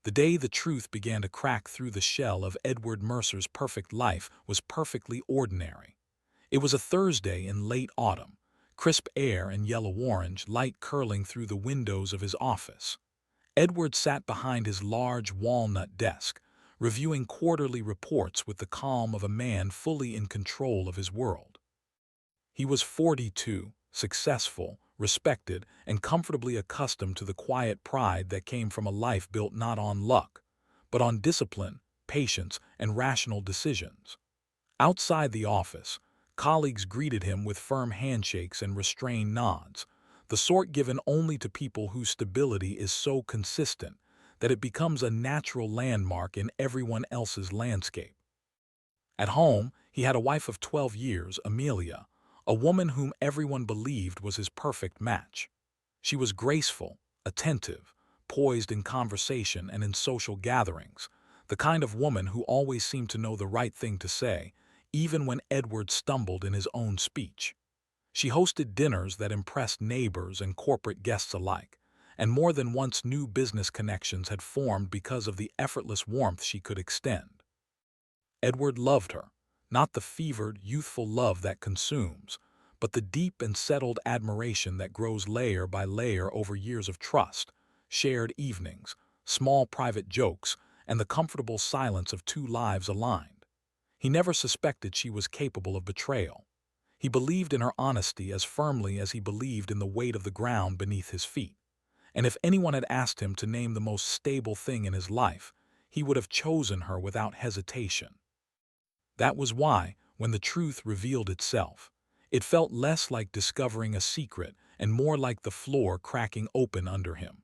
The day the truth began to crack through the shell of Edward Mercer's perfect life was perfectly ordinary. It was a Thursday in late autumn, crisp air and yellow-orange light curling through the windows of his office. Edward sat behind his large walnut desk, reviewing quarterly reports with the calm of a man fully in control of his world. He was 42, successful, respected, and comfortably accustomed to the quiet pride that came from a life built not on luck, but on discipline, patience, and rational decisions. Outside the office, colleagues greeted him with firm handshakes and restrained nods, the sort given only to people whose stability is so consistent that it becomes a natural landmark in everyone else's landscape. At home, he had a wife of 12 years, Amelia, a woman whom everyone believed was his perfect match. She was graceful, attentive, poised in conversation and in social gatherings, the kind of woman who always seemed to know the right thing to say, even when Edward stumbled in his own speech. She hosted dinners that impressed neighbors and corporate guests alike, and more than once new business connections had formed because of the effortless warmth she could extend. Edward loved her, not the fevered, youthful love that consumes, but the deep and settled admiration that grows layer by layer over years of trust, shared evenings, small private jokes, and the comfortable silence of two lives aligned. He never suspected she was capable of betrayal. He believed in her honesty as firmly as he believed in the weight of the ground beneath his feet. And if anyone had asked him to name the most stable thing in his life, he would have chosen her without hesitation. That was why, when the truth revealed itself, it felt less like discovering a secret and more like the floor cracking open under him.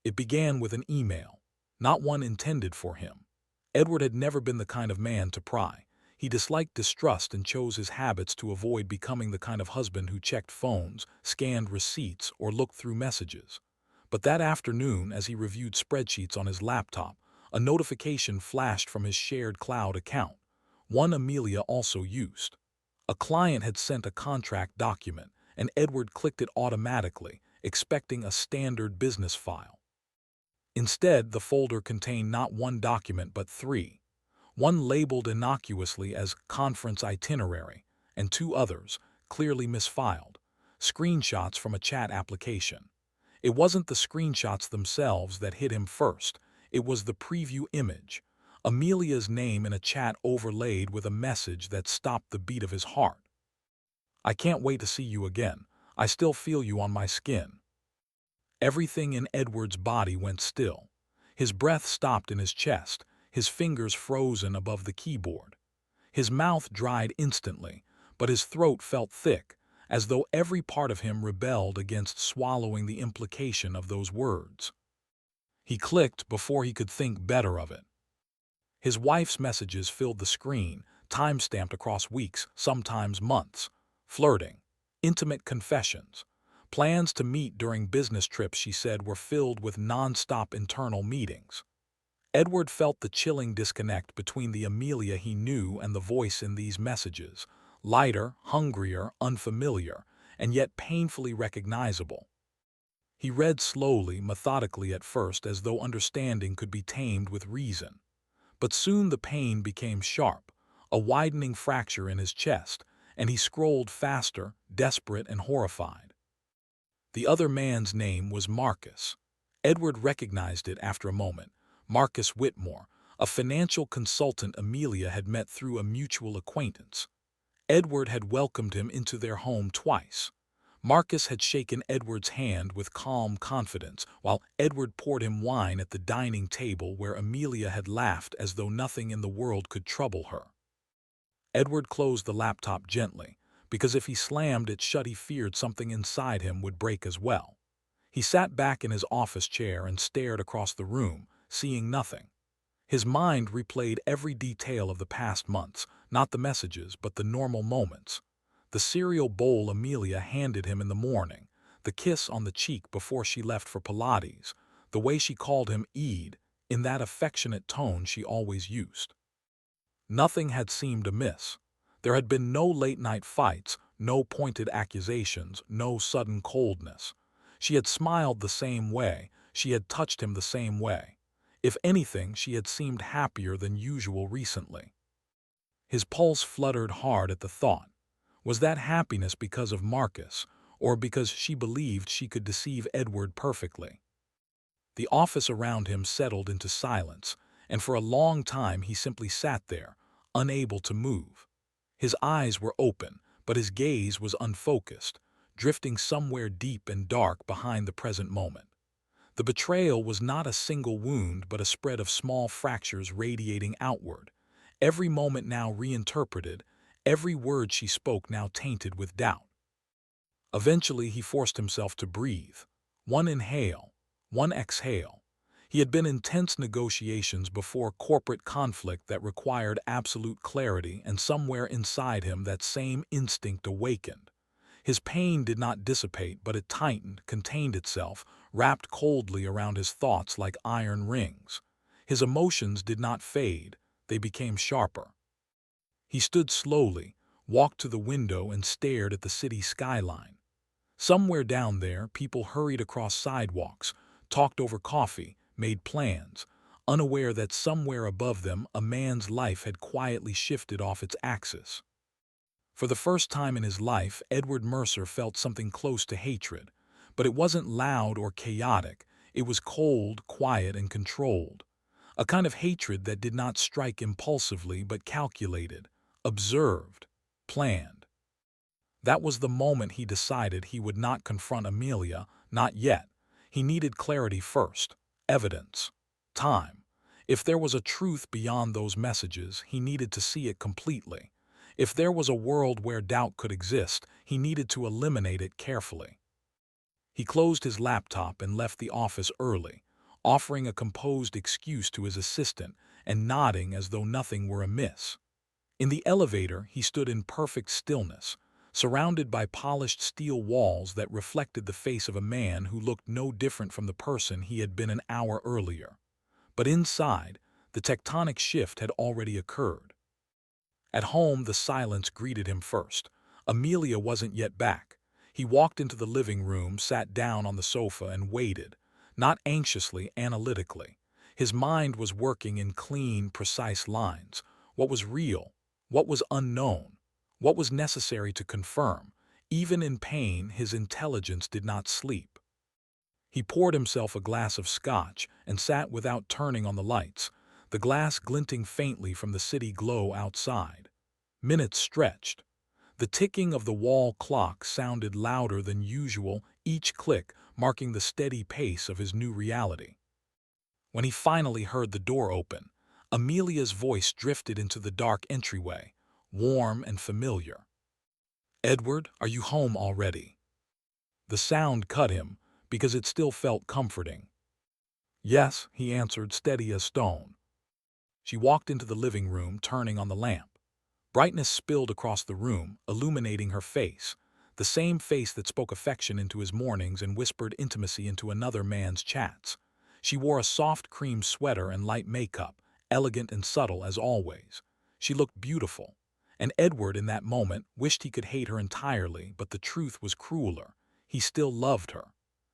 It began with an email, not one intended for him. Edward had never been the kind of man to pry. He disliked distrust and chose his habits to avoid becoming the kind of husband who checked phones, scanned receipts, or looked through messages. But that afternoon, as he reviewed spreadsheets on his laptop, a notification flashed from his shared cloud account, one Amelia also used. A client had sent a contract document, and Edward clicked it automatically, expecting a standard business file. Instead, the folder contained not one document but three, one labeled innocuously as conference itinerary, and two others, clearly misfiled, screenshots from a chat application. It wasn't the screenshots themselves that hit him first, it was the preview image, Amelia's name in a chat overlaid with a message that stopped the beat of his heart. "I can't wait to see you again. I still feel you on my skin." Everything in Edward's body went still. His breath stopped in his chest, his fingers frozen above the keyboard. His mouth dried instantly, but his throat felt thick, as though every part of him rebelled against swallowing the implication of those words. He clicked before he could think better of it. His wife's messages filled the screen, time-stamped across weeks, sometimes months. Flirting, intimate confessions, plans to meet during business trips she said were filled with non-stop internal meetings. Edward felt the chilling disconnect between the Amelia he knew and the voice in these messages, lighter, hungrier, unfamiliar, and yet painfully recognizable. He read slowly, methodically at first, as though understanding could be tamed with reason. But soon the pain became sharp, a widening fracture in his chest, and he scrolled faster, desperate and horrified. The other man's name was Marcus. Edward recognized it after a moment. Marcus Whitmore, a financial consultant Amelia had met through a mutual acquaintance. Edward had welcomed him into their home twice. Marcus had shaken Edward's hand with calm confidence, while Edward poured him wine at the dining table where Amelia had laughed as though nothing in the world could trouble her. Edward closed the laptop gently, because if he slammed it shut he feared something inside him would break as well. He sat back in his office chair and stared across the room, seeing nothing. His mind replayed every detail of the past months, not the messages but the normal moments. The cereal bowl Amelia handed him in the morning, the kiss on the cheek before she left for Pilates, the way she called him Ed, in that affectionate tone she always used. Nothing had seemed amiss. There had been no late-night fights, no pointed accusations, no sudden coldness. She had smiled the same way, she had touched him the same way. If anything, she had seemed happier than usual recently. His pulse fluttered hard at the thought. Was that happiness because of Marcus, or because she believed she could deceive Edward perfectly? The office around him settled into silence, and for a long time he simply sat there, unable to move. His eyes were open, but his gaze was unfocused, drifting somewhere deep and dark behind the present moment. The betrayal was not a single wound, but a spread of small fractures radiating outward, every moment now reinterpreted, every word she spoke now tainted with doubt. Eventually he forced himself to breathe. One inhale, one exhale. He had been in tense negotiations before, corporate conflict that required absolute clarity, and somewhere inside him that same instinct awakened. His pain did not dissipate, but it tightened, contained itself, wrapped coldly around his thoughts like iron rings. His emotions did not fade, they became sharper. He stood slowly, walked to the window and stared at the city skyline. Somewhere down there, people hurried across sidewalks, talked over coffee, made plans, unaware that somewhere above them a man's life had quietly shifted off its axis. For the first time in his life, Edward Mercer felt something close to hatred, but it wasn't loud or chaotic. It was cold, quiet, and controlled. A kind of hatred that did not strike impulsively but calculated, observed, planned. That was the moment he decided he would not confront Amelia, not yet. He needed clarity first, evidence, time. If there was a truth beyond those messages, he needed to see it completely. If there was a world where doubt could exist, he needed to eliminate it carefully. He closed his laptop and left the office early, offering a composed excuse to his assistant and nodding as though nothing were amiss. In the elevator, he stood in perfect stillness, surrounded by polished steel walls that reflected the face of a man who looked no different from the person he had been an hour earlier. But inside, the tectonic shift had already occurred. At home, the silence greeted him first. Amelia wasn't yet back. He walked into the living room, sat down on the sofa, and waited, not anxiously, analytically. His mind was working in clean, precise lines. What was real? What was unknown? What was necessary to confirm? Even in pain, his intelligence did not sleep. He poured himself a glass of scotch and sat without turning on the lights, the glass glinting faintly from the city glow outside. Minutes stretched. The ticking of the wall clock sounded louder than usual, each click marking the steady pace of his new reality. When he finally heard the door open, Amelia's voice drifted into the dark entryway, warm and familiar. "Edward, are you home already?" The sound cut him, because it still felt comforting. "Yes," he answered, steady as stone. She walked into the living room, turning on the lamp. Brightness spilled across the room, illuminating her face, the same face that spoke affection into his mornings and whispered intimacy into another man's chats. She wore a soft cream sweater and light makeup, elegant and subtle as always. She looked beautiful, and Edward in that moment wished he could hate her entirely, but the truth was crueler. He still loved her.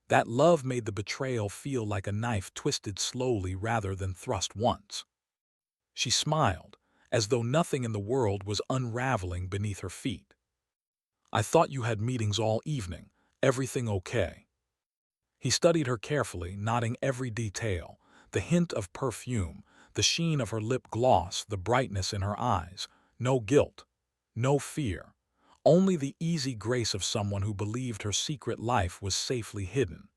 That love made the betrayal feel like a knife twisted slowly rather than thrust once. She smiled, as though nothing in the world was unraveling beneath her feet. "I thought you had meetings all evening. Everything okay?" He studied her carefully, noting every detail, the hint of perfume, the sheen of her lip gloss, the brightness in her eyes. No guilt, no fear, only the easy grace of someone who believed her secret life was safely hidden.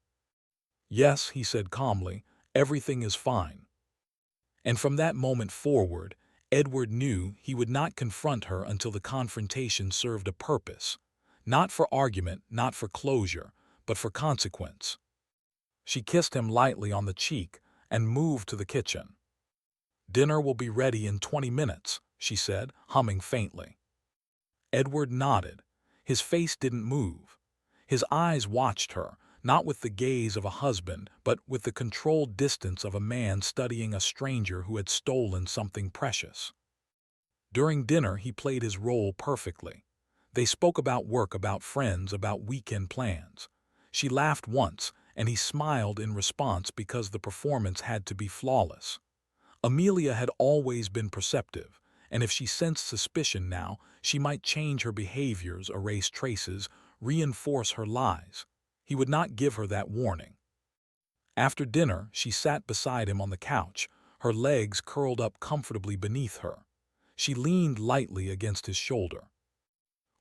"Yes," he said calmly, "everything is fine." And from that moment forward, Edward knew he would not confront her until the confrontation served a purpose. Not for argument, not for closure, but for consequence. She kissed him lightly on the cheek and moved to the kitchen. "Dinner will be ready in 20 minutes, she said, humming faintly. Edward nodded. His face didn't move. His eyes watched her, not with the gaze of a husband, but with the controlled distance of a man studying a stranger who had stolen something precious. During dinner, he played his role perfectly. They spoke about work, about friends, about weekend plans. She laughed once, and he smiled in response because the performance had to be flawless. Amelia had always been perceptive, and if she sensed suspicion now, she might change her behaviors, erase traces, reinforce her lies. He would not give her that warning. After dinner, she sat beside him on the couch, her legs curled up comfortably beneath her. She leaned lightly against his shoulder.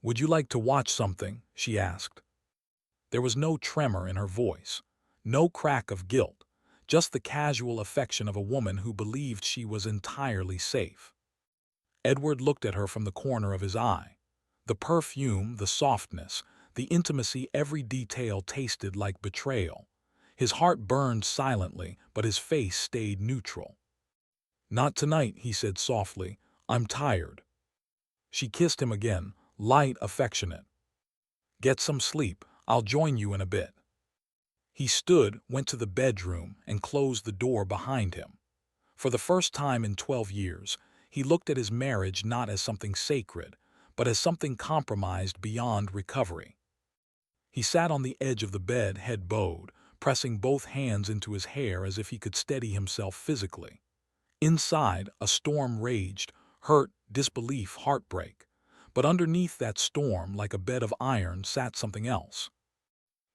"Would you like to watch something?" she asked. There was no tremor in her voice, no crack of guilt, just the casual affection of a woman who believed she was entirely safe. Edward looked at her from the corner of his eye. The perfume, the softness, the intimacy, every detail tasted like betrayal. His heart burned silently, but his face stayed neutral. "Not tonight," he said softly. "I'm tired." She kissed him again, light, affectionate. "Get some sleep. I'll join you in a bit." He stood, went to the bedroom, and closed the door behind him. For the first time in 12 years, he looked at his marriage not as something sacred, but as something compromised beyond recovery. He sat on the edge of the bed, head bowed, pressing both hands into his hair as if he could steady himself physically. Inside, a storm raged, hurt, disbelief, heartbreak. But underneath that storm, like a bed of iron, sat something else.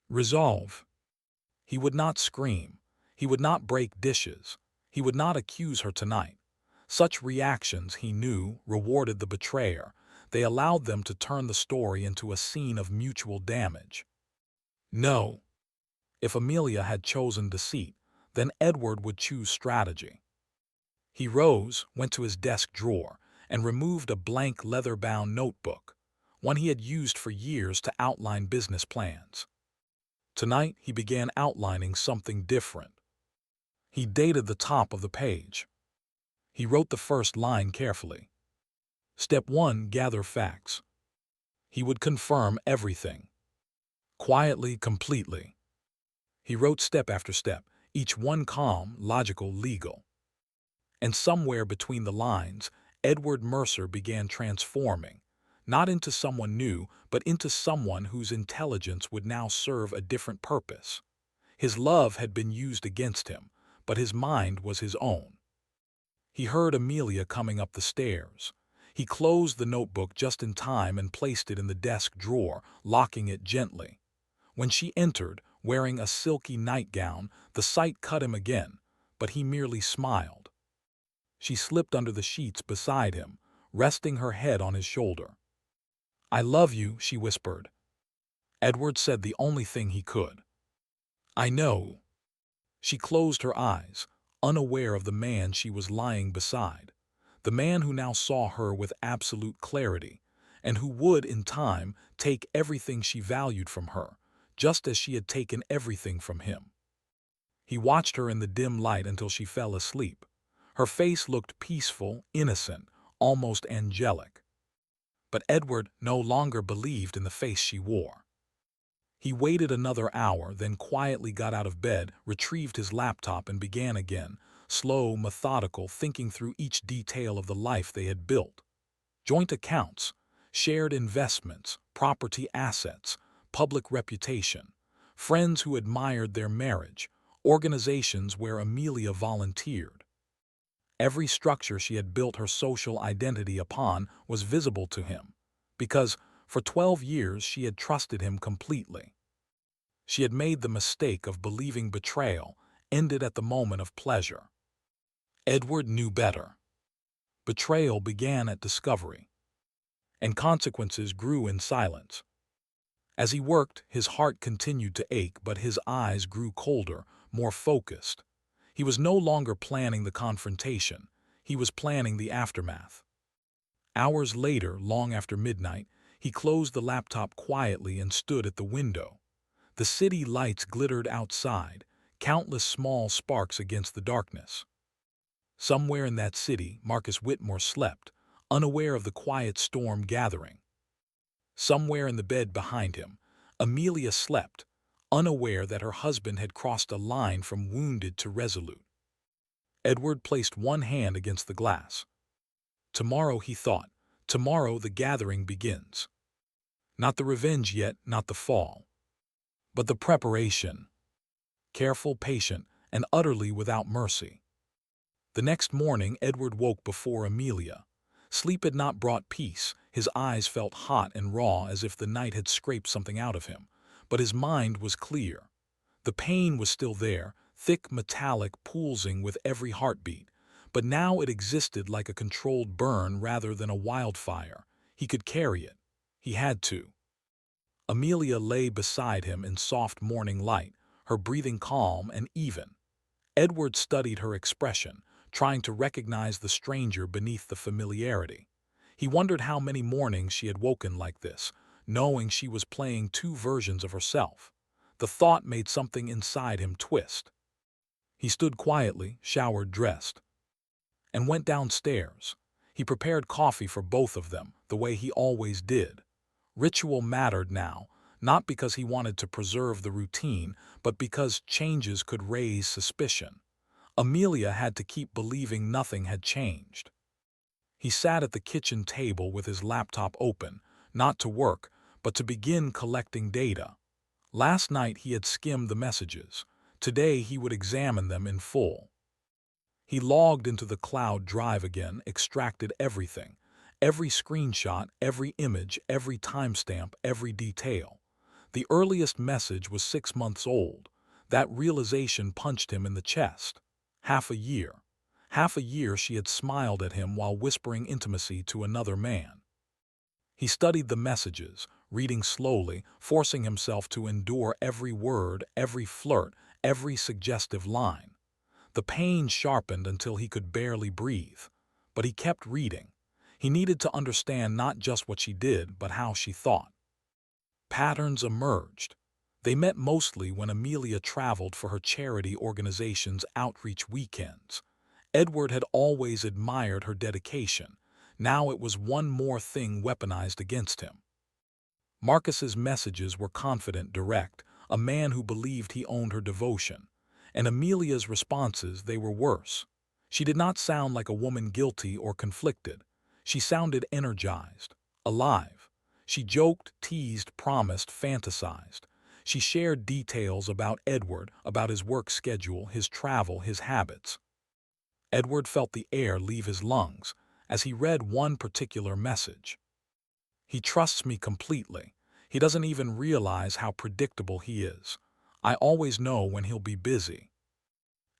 Resolve. He would not scream. He would not break dishes. He would not accuse her tonight. Such reactions, he knew, rewarded the betrayer. They allowed them to turn the story into a scene of mutual damage. No. If Amelia had chosen deceit, then Edward would choose strategy. He rose, went to his desk drawer, and removed a blank leather-bound notebook, one he had used for years to outline business plans. Tonight, he began outlining something different. He dated the top of the page. He wrote the first line carefully. Step 1, gather facts. He would confirm everything. Quietly, completely. He wrote step after step, each one calm, logical, legal. And somewhere between the lines, Edward Mercer began transforming, not into someone new, but into someone whose intelligence would now serve a different purpose. His love had been used against him, but his mind was his own. He heard Amelia coming up the stairs. He closed the notebook just in time and placed it in the desk drawer, locking it gently. When she entered, wearing a silky nightgown, the sight cut him again, but he merely smiled. She slipped under the sheets beside him, resting her head on his shoulder. "I love you," she whispered. Edward said the only thing he could. "I know." She closed her eyes, unaware of the man she was lying beside, the man who now saw her with absolute clarity, and who would, in time, take everything she valued from her, just as she had taken everything from him. He watched her in the dim light until she fell asleep. Her face looked peaceful, innocent, almost angelic. But Edward no longer believed in the face she wore. He waited another hour, then quietly got out of bed, retrieved his laptop, and began again, slow, methodical, thinking through each detail of the life they had built. Joint accounts, shared investments, property assets, public reputation, friends who admired their marriage, organizations where Amelia volunteered. Every structure she had built her social identity upon was visible to him, because for 12 years she had trusted him completely. She had made the mistake of believing betrayal ended at the moment of pleasure. Edward knew better. Betrayal began at discovery, and consequences grew in silence. As he worked, his heart continued to ache, but his eyes grew colder, more focused. He was no longer planning the confrontation. He was planning the aftermath. Hours later, long after midnight, he closed the laptop quietly and stood at the window. The city lights glittered outside, countless small sparks against the darkness. Somewhere in that city, Marcus Whitmore slept, unaware of the quiet storm gathering. Somewhere in the bed behind him, Amelia slept, unaware that her husband had crossed a line from wounded to resolute. Edward placed one hand against the glass. Tomorrow, he thought, tomorrow the gathering begins. Not the revenge yet, not the fall, but the preparation. careful, patient, and utterly without mercy. The next morning, Edward woke before Amelia. Sleep had not brought peace. His eyes felt hot and raw as if the night had scraped something out of him. But his mind was clear. The pain was still there, thick, metallic, pulsing with every heartbeat. But now it existed like a controlled burn rather than a wildfire. He could carry it. He had to. Amelia lay beside him in soft morning light, her breathing calm and even. Edward studied her expression, trying to recognize the stranger beneath the familiarity. He wondered how many mornings she had woken like this, knowing she was playing two versions of herself. The thought made something inside him twist. He stood quietly, showered, dressed, and went downstairs. He prepared coffee for both of them, the way he always did. Ritual mattered now, not because he wanted to preserve the routine, but because changes could raise suspicion. Amelia had to keep believing nothing had changed. He sat at the kitchen table with his laptop open, not to work, but to begin collecting data. Last night he had skimmed the messages. Today he would examine them in full. He logged into the cloud drive again, extracted everything. Every screenshot, every image, every timestamp, every detail. The earliest message was 6 months old. That realization punched him in the chest. Half a year. Half a year she had smiled at him while whispering intimacy to another man. He studied the messages, reading slowly, forcing himself to endure every word, every flirt, every suggestive line. The pain sharpened until he could barely breathe. But he kept reading. He needed to understand not just what she did, but how she thought. Patterns emerged. They met mostly when Amelia traveled for her charity organization's outreach weekends. Edward had always admired her dedication. Now it was one more thing weaponized against him. Marcus's messages were confident, direct, a man who believed he owned her devotion. And Amelia's responses, they were worse. She did not sound like a woman guilty or conflicted. She sounded energized, alive. She joked, teased, promised, fantasized. She shared details about Edward, about his work schedule, his travel, his habits. Edward felt the air leave his lungs as he read one particular message. He trusts me completely. He doesn't even realize how predictable he is. I always know when he'll be busy.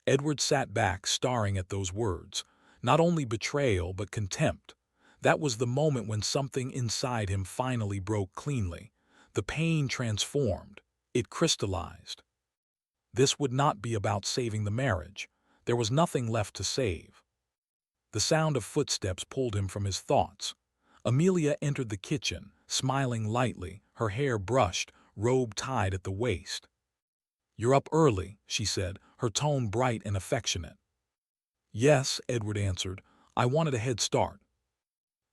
Edward sat back, staring at those words. Not only betrayal, but contempt. That was the moment when something inside him finally broke cleanly. The pain transformed. It crystallized. This would not be about saving the marriage. There was nothing left to save. The sound of footsteps pulled him from his thoughts. Amelia entered the kitchen, smiling lightly, her hair brushed, robe tied at the waist. "You're up early," she said, her tone bright and affectionate. "Yes," Edward answered. "I wanted a head start."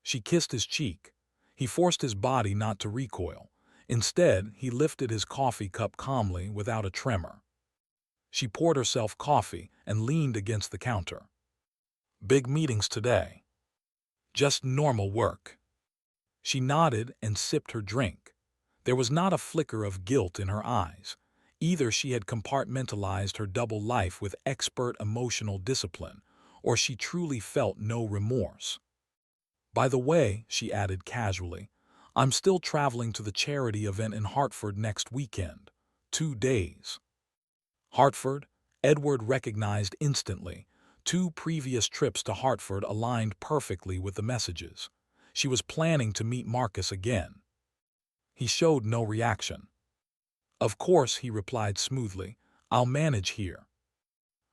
She kissed his cheek. He forced his body not to recoil. Instead, he lifted his coffee cup calmly, without a tremor. She poured herself coffee and leaned against the counter. "Big meetings today?" "Just normal work." She nodded and sipped her drink. There was not a flicker of guilt in her eyes. Either she had compartmentalized her double life with expert emotional discipline, or she truly felt no remorse. "By the way," she added casually, "I'm still traveling to the charity event in Hartford next weekend. 2 days." Hartford? Edward recognized instantly. 2 previous trips to Hartford aligned perfectly with the messages. She was planning to meet Marcus again. He showed no reaction. "Of course," he replied smoothly. "I'll manage here."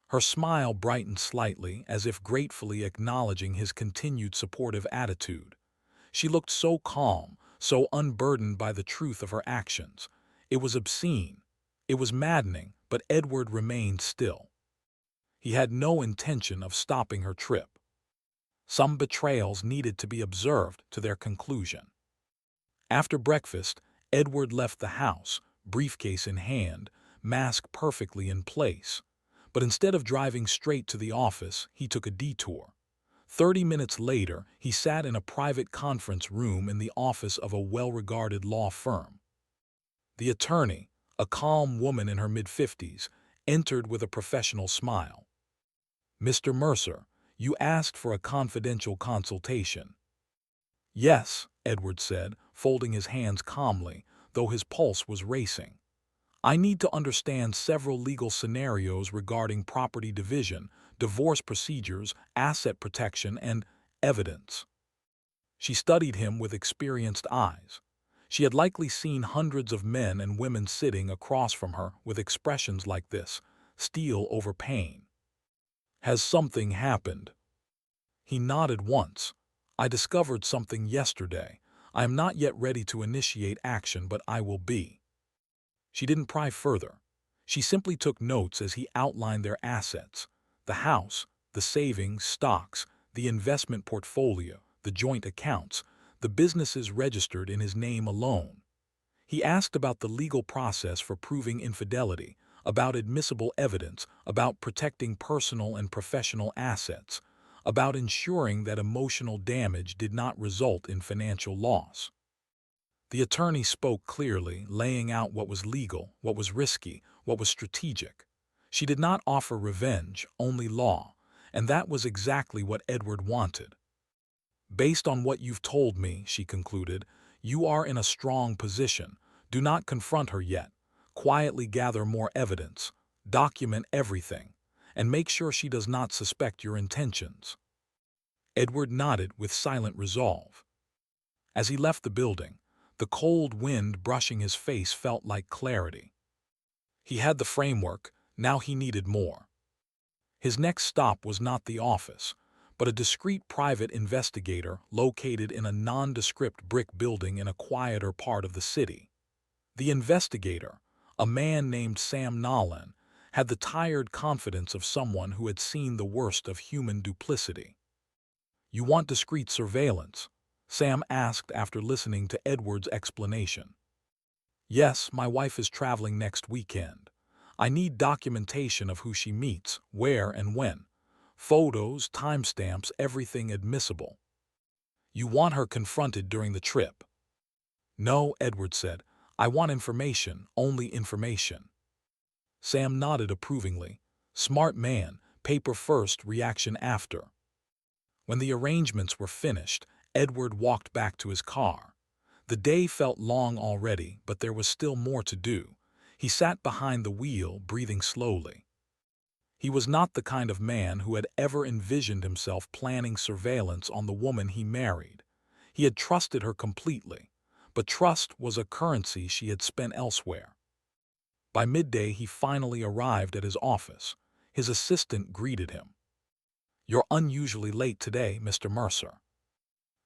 Her smile brightened slightly, as if gratefully acknowledging his continued supportive attitude. She looked so calm, so unburdened by the truth of her actions. It was obscene. It was maddening, but Edward remained still. He had no intention of stopping her trip. Some betrayals needed to be observed to their conclusion. After breakfast, Edward left the house, briefcase in hand, mask perfectly in place. But instead of driving straight to the office, he took a detour. 30 minutes later, he sat in a private conference room in the office of a well-regarded law firm. The attorney, a calm woman in her mid-50s, entered with a professional smile. "Mr. Mercer, you asked for a confidential consultation." "Yes," Edward said, folding his hands calmly, though his pulse was racing. "I need to understand several legal scenarios regarding property division, divorce procedures, asset protection, and evidence." She studied him with experienced eyes. She had likely seen hundreds of men and women sitting across from her with expressions like this: steel over pain. "Has something happened?" He nodded once. "I discovered something yesterday. I am not yet ready to initiate action, but I will be." She didn't pry further. She simply took notes as he outlined their assets: the house, the savings, stocks, the investment portfolio, the joint accounts, the businesses registered in his name alone. He asked about the legal process for proving infidelity, about admissible evidence, about protecting personal and professional assets, about ensuring that emotional damage did not result in financial loss. The attorney spoke clearly, laying out what was legal, what was risky, what was strategic. She did not offer revenge, only law, and that was exactly what Edward wanted. "Based on what you've told me," she concluded, "you are in a strong position. Do not confront her yet. Quietly gather more evidence, document everything, and make sure she does not suspect your intentions." Edward nodded with silent resolve. As he left the building, the cold wind brushing his face felt like clarity. He had the framework, now he needed more. His next stop was not the office, but a discreet private investigator located in a nondescript brick building in a quieter part of the city. The investigator, a man named Sam Nolan, had the tired confidence of someone who had seen the worst of human duplicity. "You want discreet surveillance?" Sam asked after listening to Edward's explanation. "Yes, my wife is traveling next weekend. I need documentation of who she meets, where and when. Photos, timestamps, everything admissible." "You want her confronted during the trip?" "No," Edward said. "I want information, only information." Sam nodded approvingly. Smart man, paper first, reaction after. When the arrangements were finished, Edward walked back to his car. The day felt long already, but there was still more to do. He sat behind the wheel, breathing slowly. He was not the kind of man who had ever envisioned himself planning surveillance on the woman he married. He had trusted her completely, but trust was a currency she had spent elsewhere. By midday, he finally arrived at his office. His assistant greeted him. "You're unusually late today, Mr. Mercer."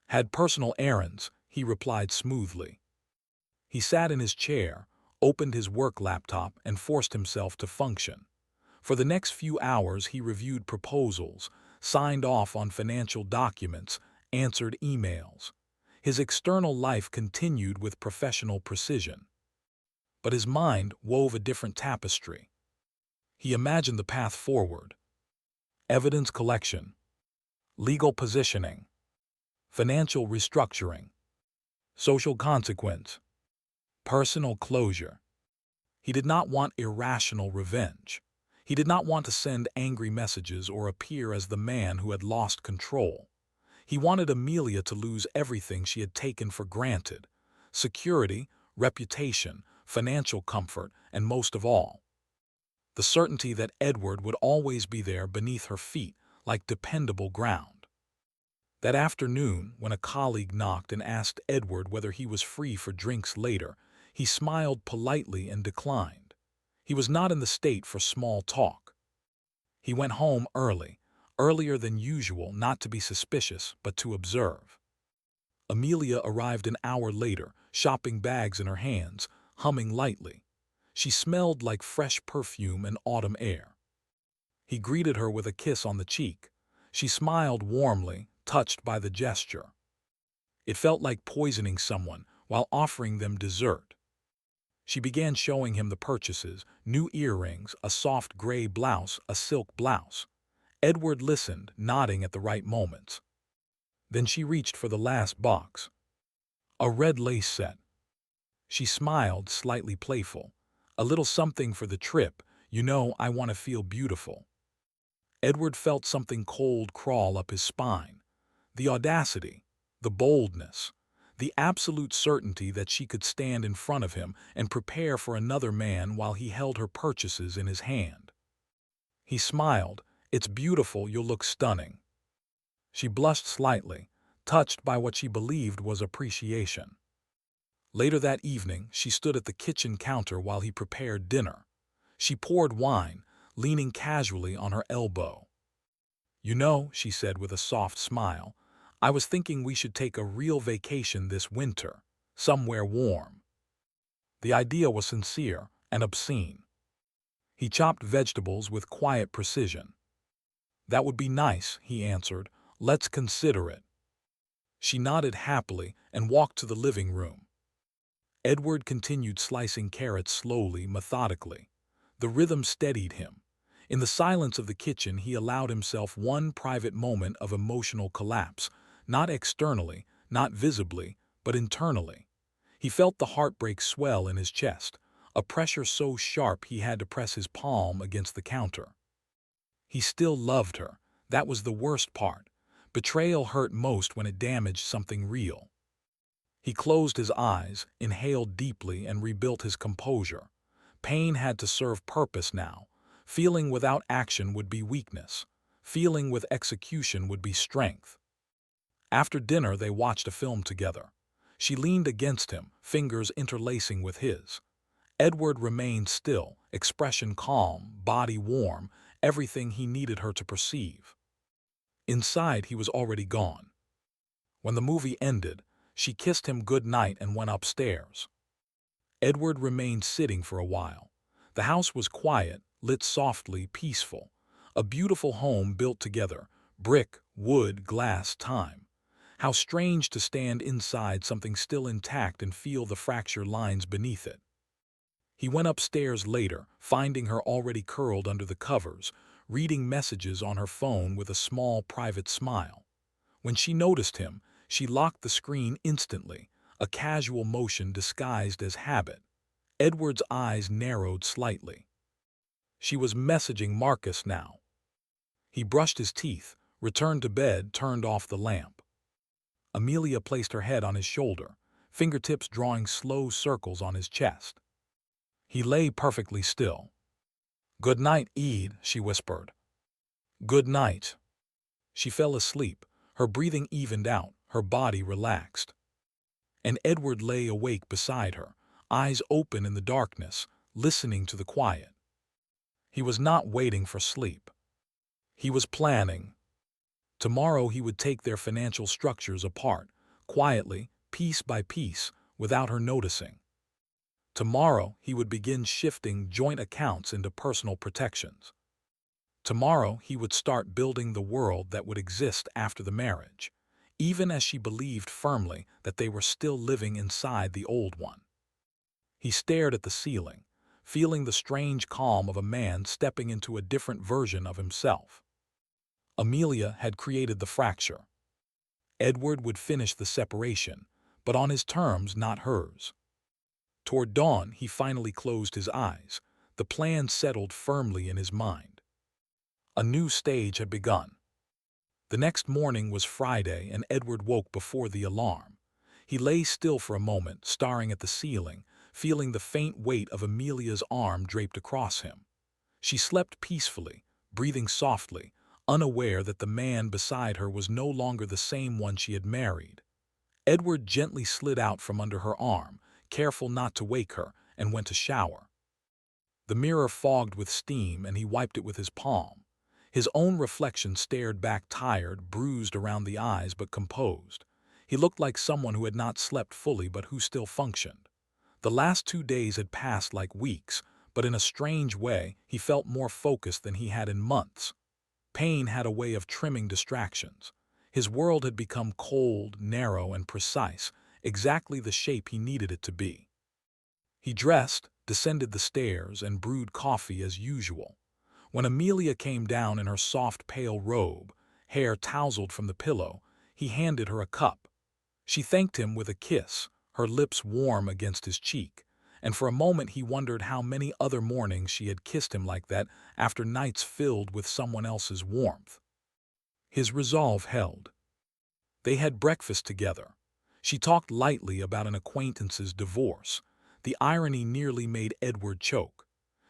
"Had personal errands," he replied smoothly. He sat in his chair, opened his work laptop, and forced himself to function. For the next few hours, he reviewed proposals, signed off on financial documents, answered emails. His external life continued with professional precision. But his mind wove a different tapestry. He imagined the path forward: evidence collection, legal positioning, financial restructuring, social consequence, personal closure. He did not want irrational revenge. He did not want to send angry messages or appear as the man who had lost control. He wanted Amelia to lose everything she had taken for granted: security, reputation, financial comfort, and most of all, the certainty that Edward would always be there beneath her feet like dependable ground. That afternoon, when a colleague knocked and asked Edward whether he was free for drinks later, he smiled politely and declined. He was not in the state for small talk. He went home early, earlier than usual, not to be suspicious, but to observe. Amelia arrived an hour later, shopping bags in her hands, humming lightly. She smelled like fresh perfume and autumn air. He greeted her with a kiss on the cheek. She smiled warmly, touched by the gesture. It felt like poisoning someone while offering them dessert. She began showing him the purchases: new earrings, a soft gray blouse, a silk blouse. Edward listened, nodding at the right moments. Then she reached for the last box: a red lace set. She smiled, slightly playful. "A little something for the trip. You know, I want to feel beautiful." Edward felt something cold crawl up his spine. The audacity, the boldness, the absolute certainty that she could stand in front of him and prepare for another man while he held her purchases in his hand. He smiled. "It's beautiful, you'll look stunning." She blushed slightly, touched by what she believed was appreciation. Later that evening, she stood at the kitchen counter while he prepared dinner. She poured wine, leaning casually on her elbow. "You know," she said with a soft smile, "I was thinking we should take a real vacation this winter, somewhere warm." The idea was sincere and obscene. He chopped vegetables with quiet precision. "That would be nice," he answered. "Let's consider it." She nodded happily and walked to the living room. Edward continued slicing carrots slowly, methodically. The rhythm steadied him. In the silence of the kitchen, he allowed himself one private moment of emotional collapse, not externally, not visibly, but internally. He felt the heartbreak swell in his chest, a pressure so sharp he had to press his palm against the counter. He still loved her. That was the worst part. Betrayal hurt most when it damaged something real. He closed his eyes, inhaled deeply, and rebuilt his composure. Pain had to serve purpose now. Feeling without action would be weakness. Feeling with execution would be strength. After dinner, they watched a film together. She leaned against him, fingers interlacing with his. Edward remained still, expression calm, body warm, everything he needed her to perceive. Inside, he was already gone. When the movie ended, she kissed him good night and went upstairs. Edward remained sitting for a while. The house was quiet, lit softly, peaceful. A beautiful home built together, brick, wood, glass, time. How strange to stand inside something still intact and feel the fractured lines beneath it. He went upstairs later, finding her already curled under the covers, reading messages on her phone with a small private smile. When she noticed him, she locked the screen instantly, a casual motion disguised as habit. Edward's eyes narrowed slightly. She was messaging Marcus now. He brushed his teeth, returned to bed, turned off the lamp. Amelia placed her head on his shoulder, fingertips drawing slow circles on his chest. He lay perfectly still. "Good night, Ede," she whispered. "Good night." She fell asleep, her breathing evened out, her body relaxed. And Edward lay awake beside her, eyes open in the darkness, listening to the quiet. He was not waiting for sleep. He was planning. Tomorrow he would take their financial structures apart, quietly, piece by piece, without her noticing. Tomorrow he would begin shifting joint accounts into personal protections. Tomorrow he would start building the world that would exist after the marriage, even as she believed firmly that they were still living inside the old one. He stared at the ceiling, feeling the strange calm of a man stepping into a different version of himself. Amelia had created the fracture. Edward would finish the separation, but on his terms, not hers. Toward dawn, he finally closed his eyes, the plan settled firmly in his mind. A new stage had begun. The next morning was Friday, and Edward woke before the alarm. He lay still for a moment, staring at the ceiling, feeling the faint weight of Amelia's arm draped across him. She slept peacefully, breathing softly, unaware that the man beside her was no longer the same one she had married. Edward gently slid out from under her arm, careful not to wake her, and went to shower. The mirror fogged with steam, and he wiped it with his palm. His own reflection stared back, tired, bruised around the eyes, but composed. He looked like someone who had not slept fully but who still functioned. The last 2 days had passed like weeks, but in a strange way, he felt more focused than he had in months. Pain had a way of trimming distractions. His world had become cold, narrow, and precise, exactly the shape he needed it to be. He dressed, descended the stairs, and brewed coffee as usual. When Amelia came down in her soft, pale robe, hair tousled from the pillow, he handed her a cup. She thanked him with a kiss, her lips warm against his cheek, and for a moment he wondered how many other mornings she had kissed him like that after nights filled with someone else's warmth. His resolve held. They had breakfast together. She talked lightly about an acquaintance's divorce. The irony nearly made Edward choke.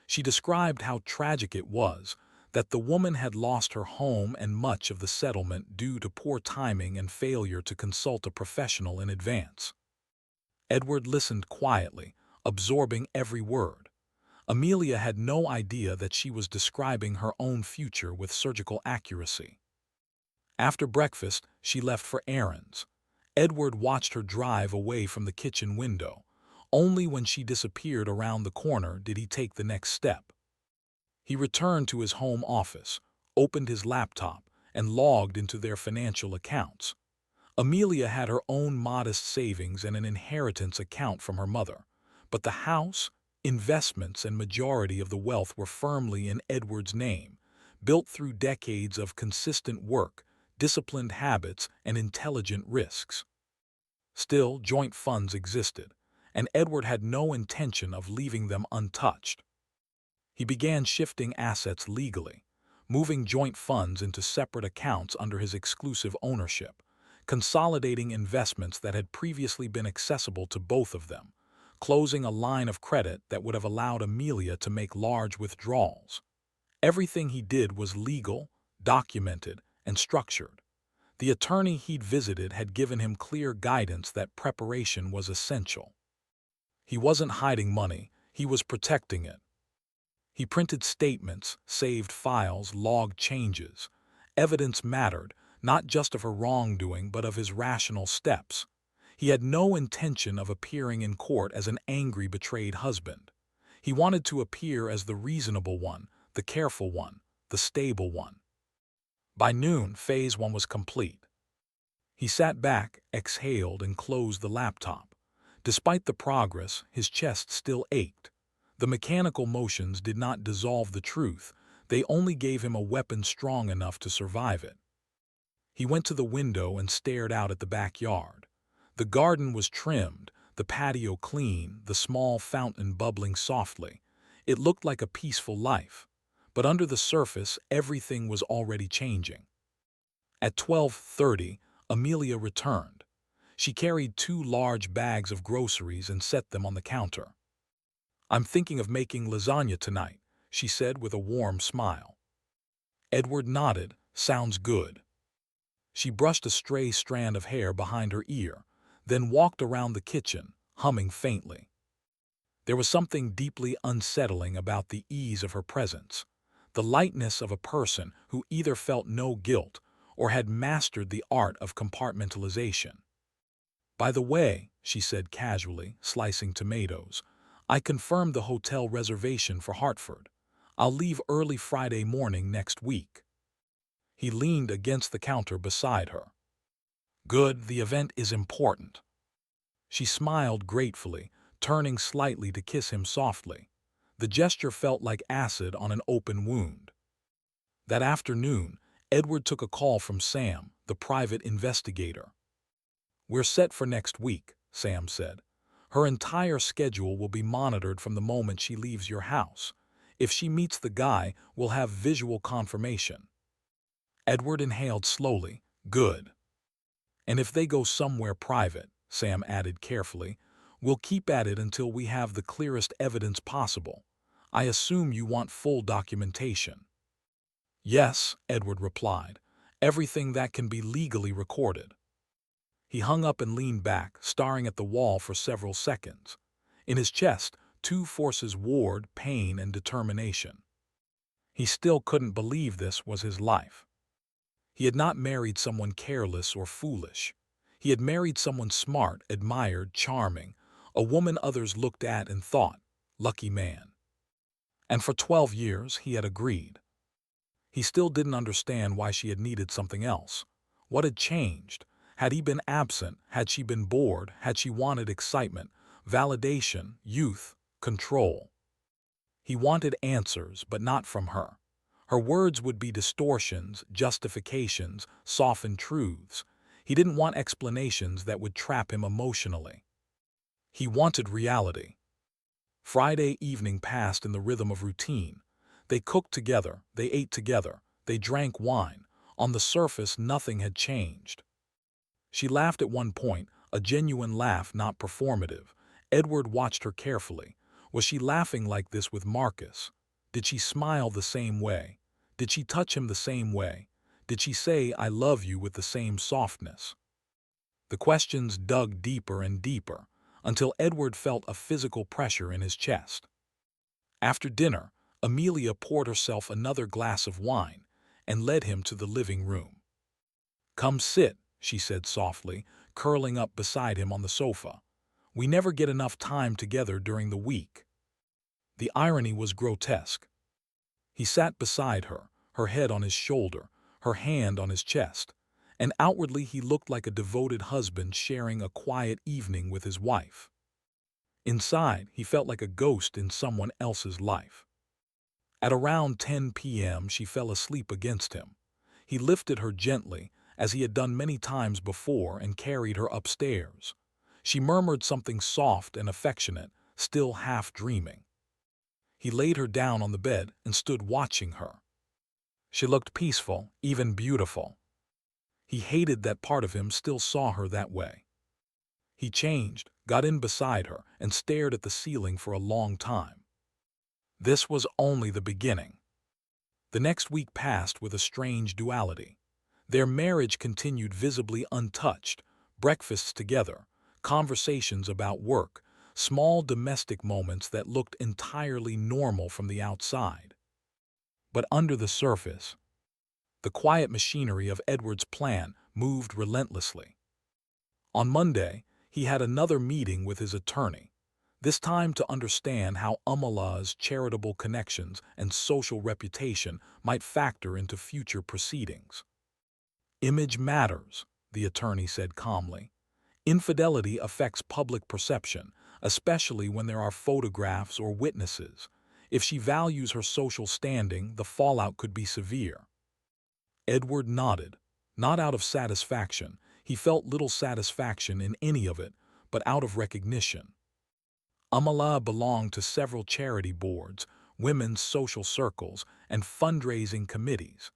She described how tragic it was, that the woman had lost her home and much of the settlement due to poor timing and failure to consult a professional in advance. Edward listened quietly, absorbing every word. Amelia had no idea that she was describing her own future with surgical accuracy. After breakfast, she left for errands. Edward watched her drive away from the kitchen window. Only when she disappeared around the corner did he take the next step. He returned to his home office, opened his laptop, and logged into their financial accounts. Amelia had her own modest savings and an inheritance account from her mother, but the house, investments, and majority of the wealth were firmly in Edward's name, built through decades of consistent work, disciplined habits, and intelligent risks. Still, joint funds existed, and Edward had no intention of leaving them untouched. He began shifting assets legally, moving joint funds into separate accounts under his exclusive ownership, consolidating investments that had previously been accessible to both of them, closing a line of credit that would have allowed Amelia to make large withdrawals. Everything he did was legal, documented, and structured. The attorney he'd visited had given him clear guidance that preparation was essential. He wasn't hiding money, he was protecting it. He printed statements, saved files, logged changes. Evidence mattered, not just of her wrongdoing but of his rational steps. He had no intention of appearing in court as an angry, betrayed husband. He wanted to appear as the reasonable one, the careful one, the stable one. By noon, Phase 1 was complete. He sat back, exhaled, and closed the laptop. Despite the progress, his chest still ached. The mechanical motions did not dissolve the truth, they only gave him a weapon strong enough to survive it. He went to the window and stared out at the backyard. The garden was trimmed, the patio clean, the small fountain bubbling softly. It looked like a peaceful life. But under the surface, everything was already changing. At 12:30, Amelia returned. She carried 2 large bags of groceries and set them on the counter. "I'm thinking of making lasagna tonight," she said with a warm smile. Edward nodded. "Sounds good." She brushed a stray strand of hair behind her ear, then walked around the kitchen, humming faintly. There was something deeply unsettling about the ease of her presence, the lightness of a person who either felt no guilt or had mastered the art of compartmentalization. "By the way," she said casually, slicing tomatoes, "I confirmed the hotel reservation for Hartford. I'll leave early Friday morning next week." He leaned against the counter beside her. "Good, the event is important." She smiled gratefully, turning slightly to kiss him softly. The gesture felt like acid on an open wound. That afternoon, Edward took a call from Sam, the private investigator. "We're set for next week," Sam said. "Her entire schedule will be monitored from the moment she leaves your house. If she meets the guy, we'll have visual confirmation." Edward inhaled slowly. "Good." "And if they go somewhere private," Sam added carefully, "we'll keep at it until we have the clearest evidence possible. I assume you want full documentation." "Yes," Edward replied. "Everything that can be legally recorded." He hung up and leaned back, staring at the wall for several seconds. In his chest, 2 forces warred: pain and determination. He still couldn't believe this was his life. He had not married someone careless or foolish. He had married someone smart, admired, charming, a woman others looked at and thought, "Lucky man." And for 12 years he had agreed. He still didn't understand why she had needed something else. What had changed? Had he been absent? Had she been bored? Had she wanted excitement, validation, youth, control? He wanted answers, but not from her. Her words would be distortions, justifications, softened truths. He didn't want explanations that would trap him emotionally. He wanted reality. Friday evening passed in the rhythm of routine. They cooked together, they ate together, they drank wine. On the surface, nothing had changed. She laughed at one point, a genuine laugh, not performative. Edward watched her carefully. Was she laughing like this with Marcus? Did she smile the same way? Did she touch him the same way? Did she say, "I love you," with the same softness? The questions dug deeper and deeper, until Edward felt a physical pressure in his chest. After dinner, Amelia poured herself another glass of wine and led him to the living room. "Come sit," she said softly, curling up beside him on the sofa. "We never get enough time together during the week." The irony was grotesque. He sat beside her, her head on his shoulder, her hand on his chest, and outwardly he looked like a devoted husband sharing a quiet evening with his wife. Inside, he felt like a ghost in someone else's life. At around 10 p.m., she fell asleep against him. He lifted her gently, as he had done many times before, and carried her upstairs. She murmured something soft and affectionate, still half dreaming. He laid her down on the bed and stood watching her. She looked peaceful, even beautiful. He hated that part of him still saw her that way. He changed, got in beside her, and stared at the ceiling for a long time. This was only the beginning. The next week passed with a strange duality. Their marriage continued visibly untouched, breakfasts together, conversations about work, small domestic moments that looked entirely normal from the outside. But under the surface, the quiet machinery of Edward's plan moved relentlessly. On Monday, he had another meeting with his attorney, this time to understand how Amala's charitable connections and social reputation might factor into future proceedings. "Image matters," the attorney said calmly. "Infidelity affects public perception, especially when there are photographs or witnesses. If she values her social standing, the fallout could be severe." Edward nodded, not out of satisfaction. He felt little satisfaction in any of it, but out of recognition. Amala belonged to several charity boards, women's social circles, and fundraising committees.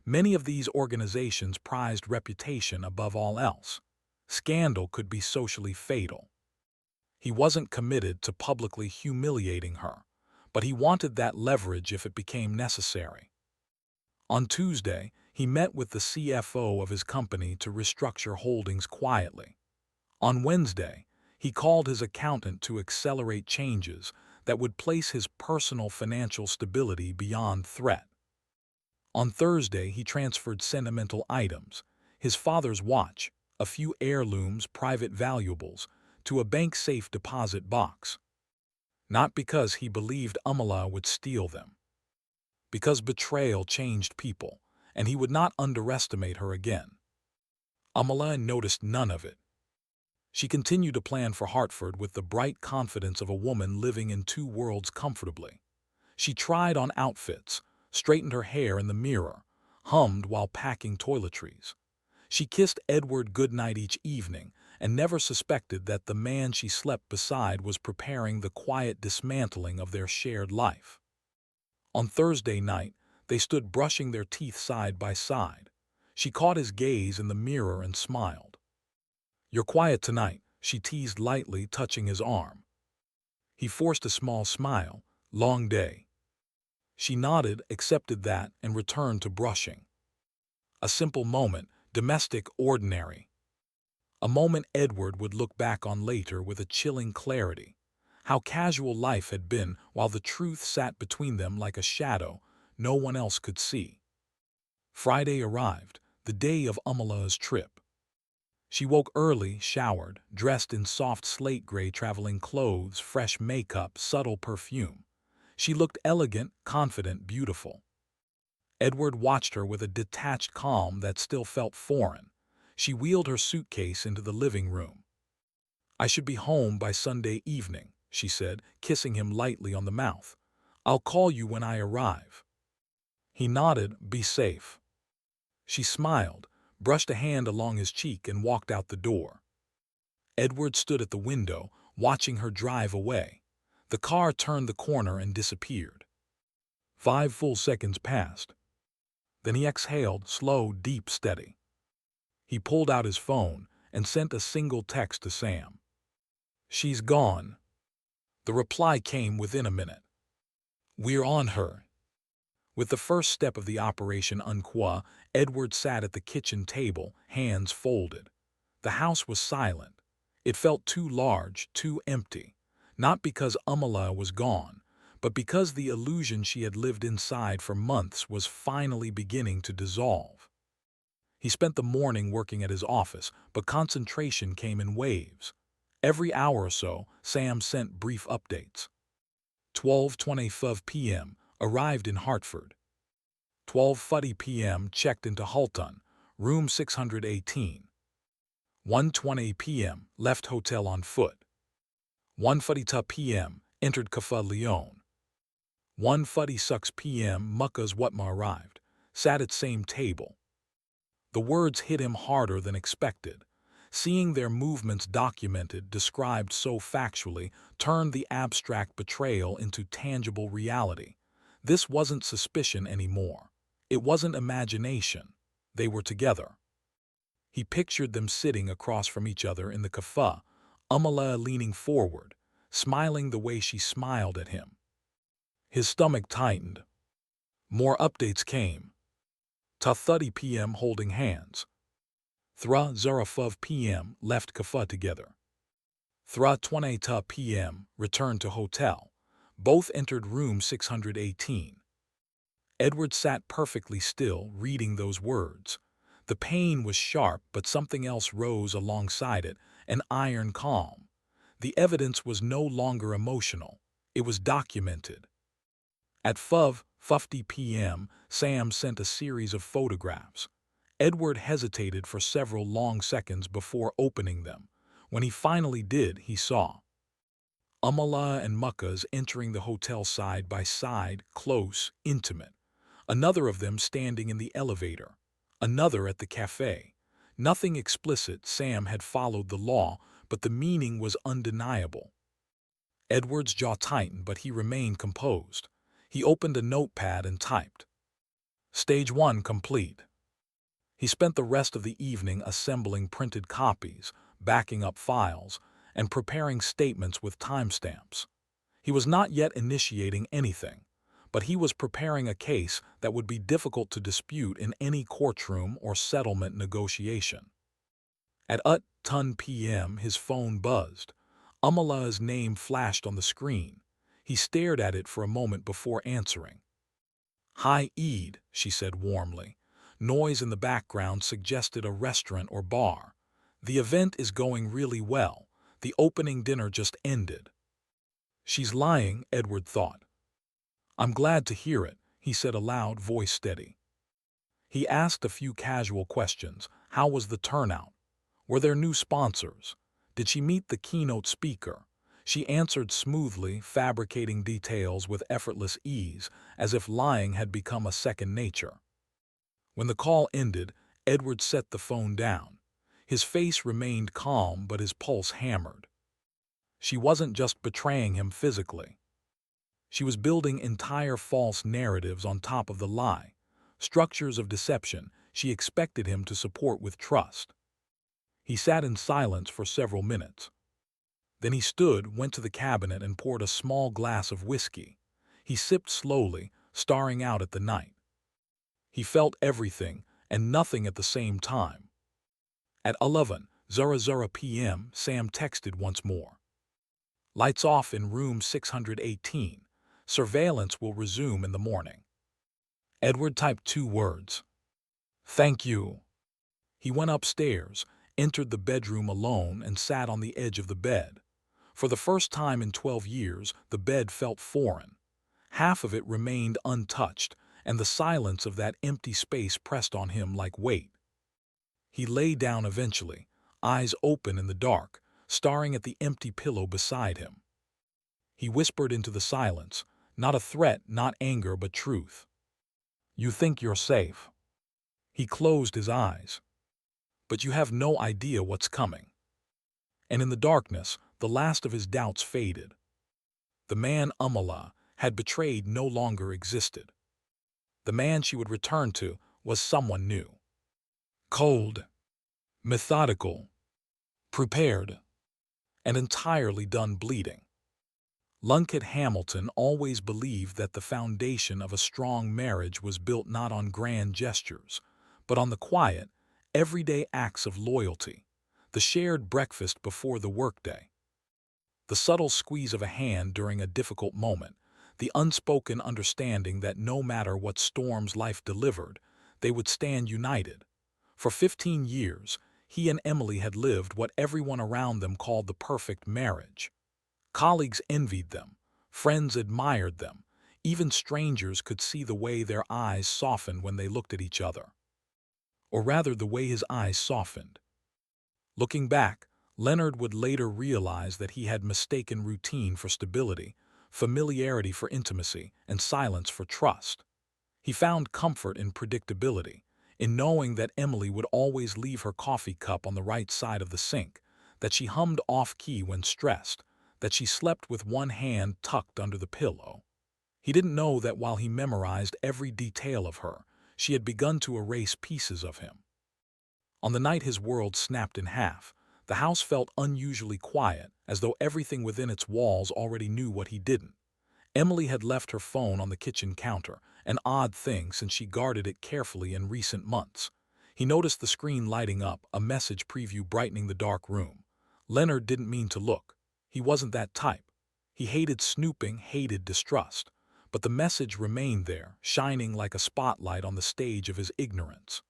Many of these organizations prized reputation above all else. Scandal could be socially fatal. He wasn't committed to publicly humiliating her, but he wanted that leverage if it became necessary. On Tuesday, he met with the CFO of his company to restructure holdings quietly. On Wednesday, he called his accountant to accelerate changes that would place his personal financial stability beyond threat. On Thursday, he transferred sentimental items, his father's watch, a few heirlooms, private valuables, to a bank-safe deposit box. Not because he believed Amala would steal them. Because betrayal changed people, and he would not underestimate her again. Amala noticed none of it. She continued to plan for Hartford with the bright confidence of a woman living in two worlds comfortably. She tried on outfits, straightened her hair in the mirror, hummed while packing toiletries. She kissed Edward goodnight each evening and never suspected that the man she slept beside was preparing the quiet dismantling of their shared life. On Thursday night, they stood brushing their teeth side by side. She caught his gaze in the mirror and smiled. "You're quiet tonight," she teased lightly, touching his arm. He forced a small smile. "Long day." She nodded, accepted that, and returned to brushing. A simple moment, domestic, ordinary. A moment Edward would look back on later with a chilling clarity. How casual life had been while the truth sat between them like a shadow no one else could see. Friday arrived, the day of Amala's trip. She woke early, showered, dressed in soft slate gray traveling clothes, fresh makeup, subtle perfume. She looked elegant, confident, beautiful. Edward watched her with a detached calm that still felt foreign. She wheeled her suitcase into the living room. "I should be home by Sunday evening," she said, kissing him lightly on the mouth. "I'll call you when I arrive." He nodded. "Be safe." She smiled, brushed a hand along his cheek, and walked out the door. Edward stood at the window, watching her drive away. The car turned the corner and disappeared. 5 full seconds passed. Then he exhaled, slow, deep, steady. He pulled out his phone and sent a single text to Sam. "She's gone." The reply came within a minute. "We're on her." With the first step of the operation unqua, Edward sat at the kitchen table, hands folded. The house was silent. It felt too large, too empty. Not because Amala was gone, but because the illusion she had lived inside for months was finally beginning to dissolve. He spent the morning working at his office, but concentration came in waves. Every hour or so, Sam sent brief updates. 12:25 p.m. arrived in Hartford. 12:40 p.m. checked into Halton, room 618. 1:20 p.m. left hotel on foot. 1:42 p.m. entered Cafe Leon. 1:46 p.m. Mucka's Whatma arrived, sat at same table. The words hit him harder than expected. Seeing their movements documented, described so factually, turned the abstract betrayal into tangible reality. This wasn't suspicion anymore. It wasn't imagination. They were together. He pictured them sitting across from each other in the cafe, Amala leaning forward, smiling the way she smiled at him. His stomach tightened. More updates came. 2:30 p.m. holding hands. 3:05 p.m. left cafe together. 3:20 p.m. returned to hotel. Both entered room 618. Edward sat perfectly still, reading those words. The pain was sharp, but something else rose alongside it, an iron calm. The evidence was no longer emotional. It was documented. At 5:50 p.m., Sam sent a series of photographs. Edward hesitated for several long seconds before opening them. When he finally did, he saw Amala and Mucka's entering the hotel side by side, close, intimate. Another of them standing in the elevator. Another at the cafe. Nothing explicit. Sam had followed the law, but the meaning was undeniable. Edward's jaw tightened, but he remained composed. He opened a notepad and typed. Stage 1 complete. He spent the rest of the evening assembling printed copies, backing up files, and preparing statements with timestamps. He was not yet initiating anything, but he was preparing a case that would be difficult to dispute in any courtroom or settlement negotiation. At 10 p.m. his phone buzzed. Amala's name flashed on the screen. He stared at it for a moment before answering. "Hi, Ed," she said warmly. Noise in the background suggested a restaurant or bar. "The event is going really well. The opening dinner just ended." She's lying, Edward thought. "I'm glad to hear it," he said aloud, voice steady. He asked a few casual questions. How was the turnout? Were there new sponsors? Did she meet the keynote speaker? She answered smoothly, fabricating details with effortless ease, as if lying had become a second nature. When the call ended, Edward set the phone down. His face remained calm, but his pulse hammered. She wasn't just betraying him physically. She was building entire false narratives on top of the lie, structures of deception she expected him to support with trust. He sat in silence for several minutes. Then he stood, went to the cabinet, and poured a small glass of whiskey. He sipped slowly, staring out at the night. He felt everything and nothing at the same time. At 11:00 p.m., Sam texted once more. Lights off in room 618. Surveillance will resume in the morning. Edward typed 2 words. Thank you. He went upstairs, entered the bedroom alone, and sat on the edge of the bed. For the first time in 12 years, the bed felt foreign. Half of it remained untouched, and the silence of that empty space pressed on him like weight. He lay down eventually, eyes open in the dark, staring at the empty pillow beside him. He whispered into the silence, not a threat, not anger, but truth. You think you're safe. He closed his eyes. But you have no idea what's coming. And in the darkness, the last of his doubts faded. The man Amala had betrayed no longer existed. The man she would return to was someone new. Cold, methodical, prepared, and entirely done bleeding. Lunkett Hamilton always believed that the foundation of a strong marriage was built not on grand gestures, but on the quiet, everyday acts of loyalty, the shared breakfast before the workday, the subtle squeeze of a hand during a difficult moment, the unspoken understanding that no matter what storms life delivered, they would stand united. For 15 years, he and Emily had lived what everyone around them called the perfect marriage. Colleagues envied them, friends admired them, even strangers could see the way their eyes softened when they looked at each other. Or rather, the way his eyes softened. Looking back, Leonard would later realize that he had mistaken routine for stability, familiarity for intimacy, and silence for trust. He found comfort in predictability, in knowing that Emily would always leave her coffee cup on the right side of the sink, that she hummed off-key when stressed, that she slept with one hand tucked under the pillow. He didn't know that while he memorized every detail of her, she had begun to erase pieces of him. On the night his world snapped in half, the house felt unusually quiet, as though everything within its walls already knew what he didn't. Emily had left her phone on the kitchen counter, an odd thing since she guarded it carefully in recent months. He noticed the screen lighting up, a message preview brightening the dark room. Leonard didn't mean to look. He wasn't that type. He hated snooping, hated distrust. But the message remained there, shining like a spotlight on the stage of his ignorance.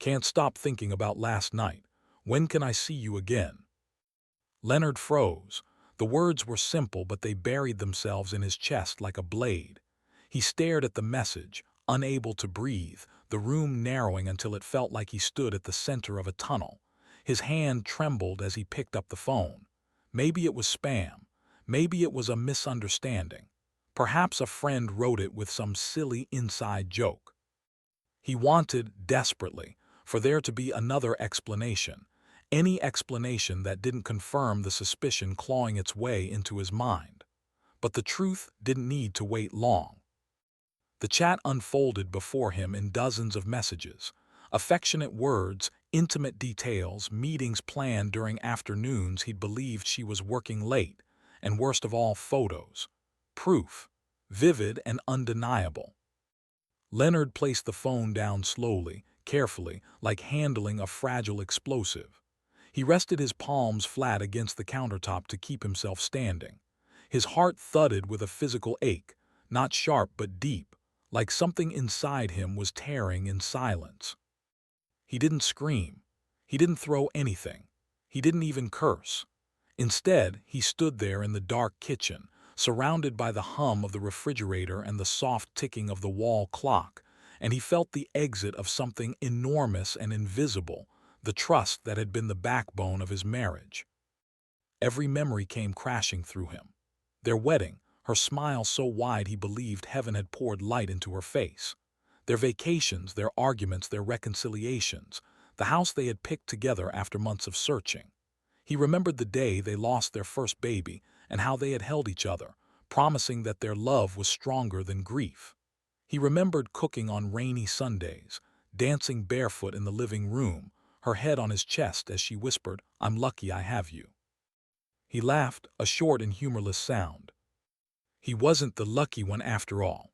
Can't stop thinking about last night. When can I see you again? Leonard froze. The words were simple, but they buried themselves in his chest like a blade. He stared at the message, unable to breathe, the room narrowing until it felt like he stood at the center of a tunnel. His hand trembled as he picked up the phone. Maybe it was spam. Maybe it was a misunderstanding. Perhaps a friend wrote it with some silly inside joke. He wanted, desperately, for there to be another explanation. Any explanation that didn't confirm the suspicion clawing its way into his mind. But the truth didn't need to wait long. The chat unfolded before him in dozens of messages. Affectionate words, intimate details, meetings planned during afternoons he'd believed she was working late, and worst of all, photos. Proof. Vivid and undeniable. Leonard placed the phone down slowly, carefully, like handling a fragile explosive. He rested his palms flat against the countertop to keep himself standing. His heart thudded with a physical ache, not sharp but deep, like something inside him was tearing in silence. He didn't scream. He didn't throw anything. He didn't even curse. Instead, he stood there in the dark kitchen, surrounded by the hum of the refrigerator and the soft ticking of the wall clock, and he felt the exit of something enormous and invisible, the trust that had been the backbone of his marriage. Every memory came crashing through him. Their wedding, her smile so wide he believed heaven had poured light into her face. Their vacations, their arguments, their reconciliations, the house they had picked together after months of searching. He remembered the day they lost their first baby and how they had held each other, promising that their love was stronger than grief. He remembered cooking on rainy Sundays, dancing barefoot in the living room, her head on his chest as she whispered, "I'm lucky I have you." He laughed, a short and humorless sound. He wasn't the lucky one after all.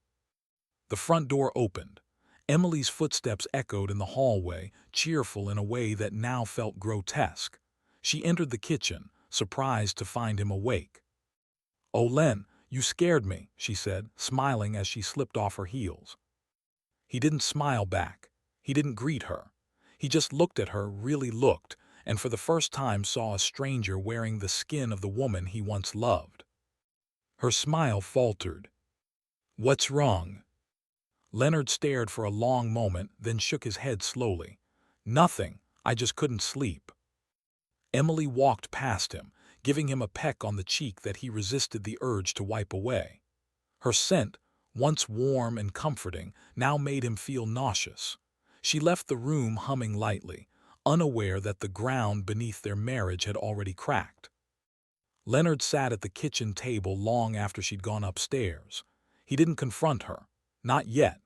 The front door opened. Emily's footsteps echoed in the hallway, cheerful in a way that now felt grotesque. She entered the kitchen, surprised to find him awake. "Oh, Len, you scared me," she said, smiling as she slipped off her heels. He didn't smile back. He didn't greet her. He just looked at her, really looked, and for the first time saw a stranger wearing the skin of the woman he once loved. Her smile faltered. "What's wrong?" Leonard stared for a long moment, then shook his head slowly. "Nothing. I just couldn't sleep." Emily walked past him, giving him a peck on the cheek that he resisted the urge to wipe away. Her scent, once warm and comforting, now made him feel nauseous. She left the room humming lightly, unaware that the ground beneath their marriage had already cracked. Leonard sat at the kitchen table long after she'd gone upstairs. He didn't confront her. Not yet.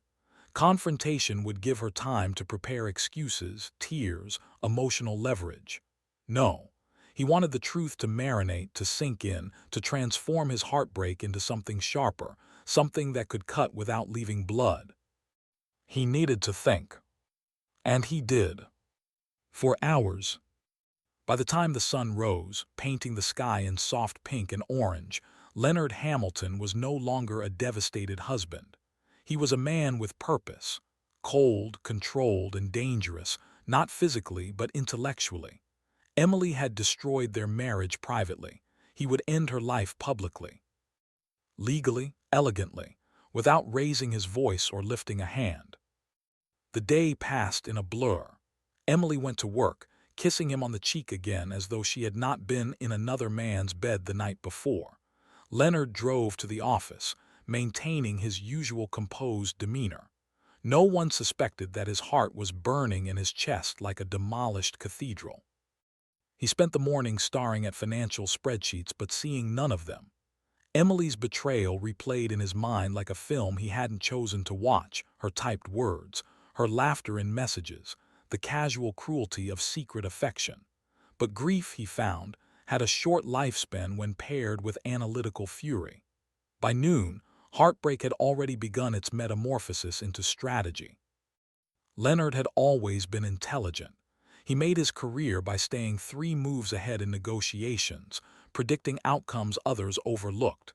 Confrontation would give her time to prepare excuses, tears, emotional leverage. No. He wanted the truth to marinate, to sink in, to transform his heartbreak into something sharper, something that could cut without leaving blood. He needed to think. And he did. For hours. By the time the sun rose, painting the sky in soft pink and orange, Leonard Hamilton was no longer a devastated husband. He was a man with purpose, cold, controlled, and dangerous, not physically but intellectually. Emily had destroyed their marriage privately. He would end her life publicly. Legally, elegantly, without raising his voice or lifting a hand. The day passed in a blur. Emily went to work, kissing him on the cheek again as though she had not been in another man's bed the night before. Leonard drove to the office, maintaining his usual composed demeanor. No one suspected that his heart was burning in his chest like a demolished cathedral. He spent the morning staring at financial spreadsheets but seeing none of them. Emily's betrayal replayed in his mind like a film he hadn't chosen to watch, her typed words, her laughter in messages, the casual cruelty of secret affection. But grief, he found, had a short lifespan when paired with analytical fury. By noon, heartbreak had already begun its metamorphosis into strategy. Leonard had always been intelligent. He made his career by staying 3 moves ahead in negotiations, predicting outcomes others overlooked.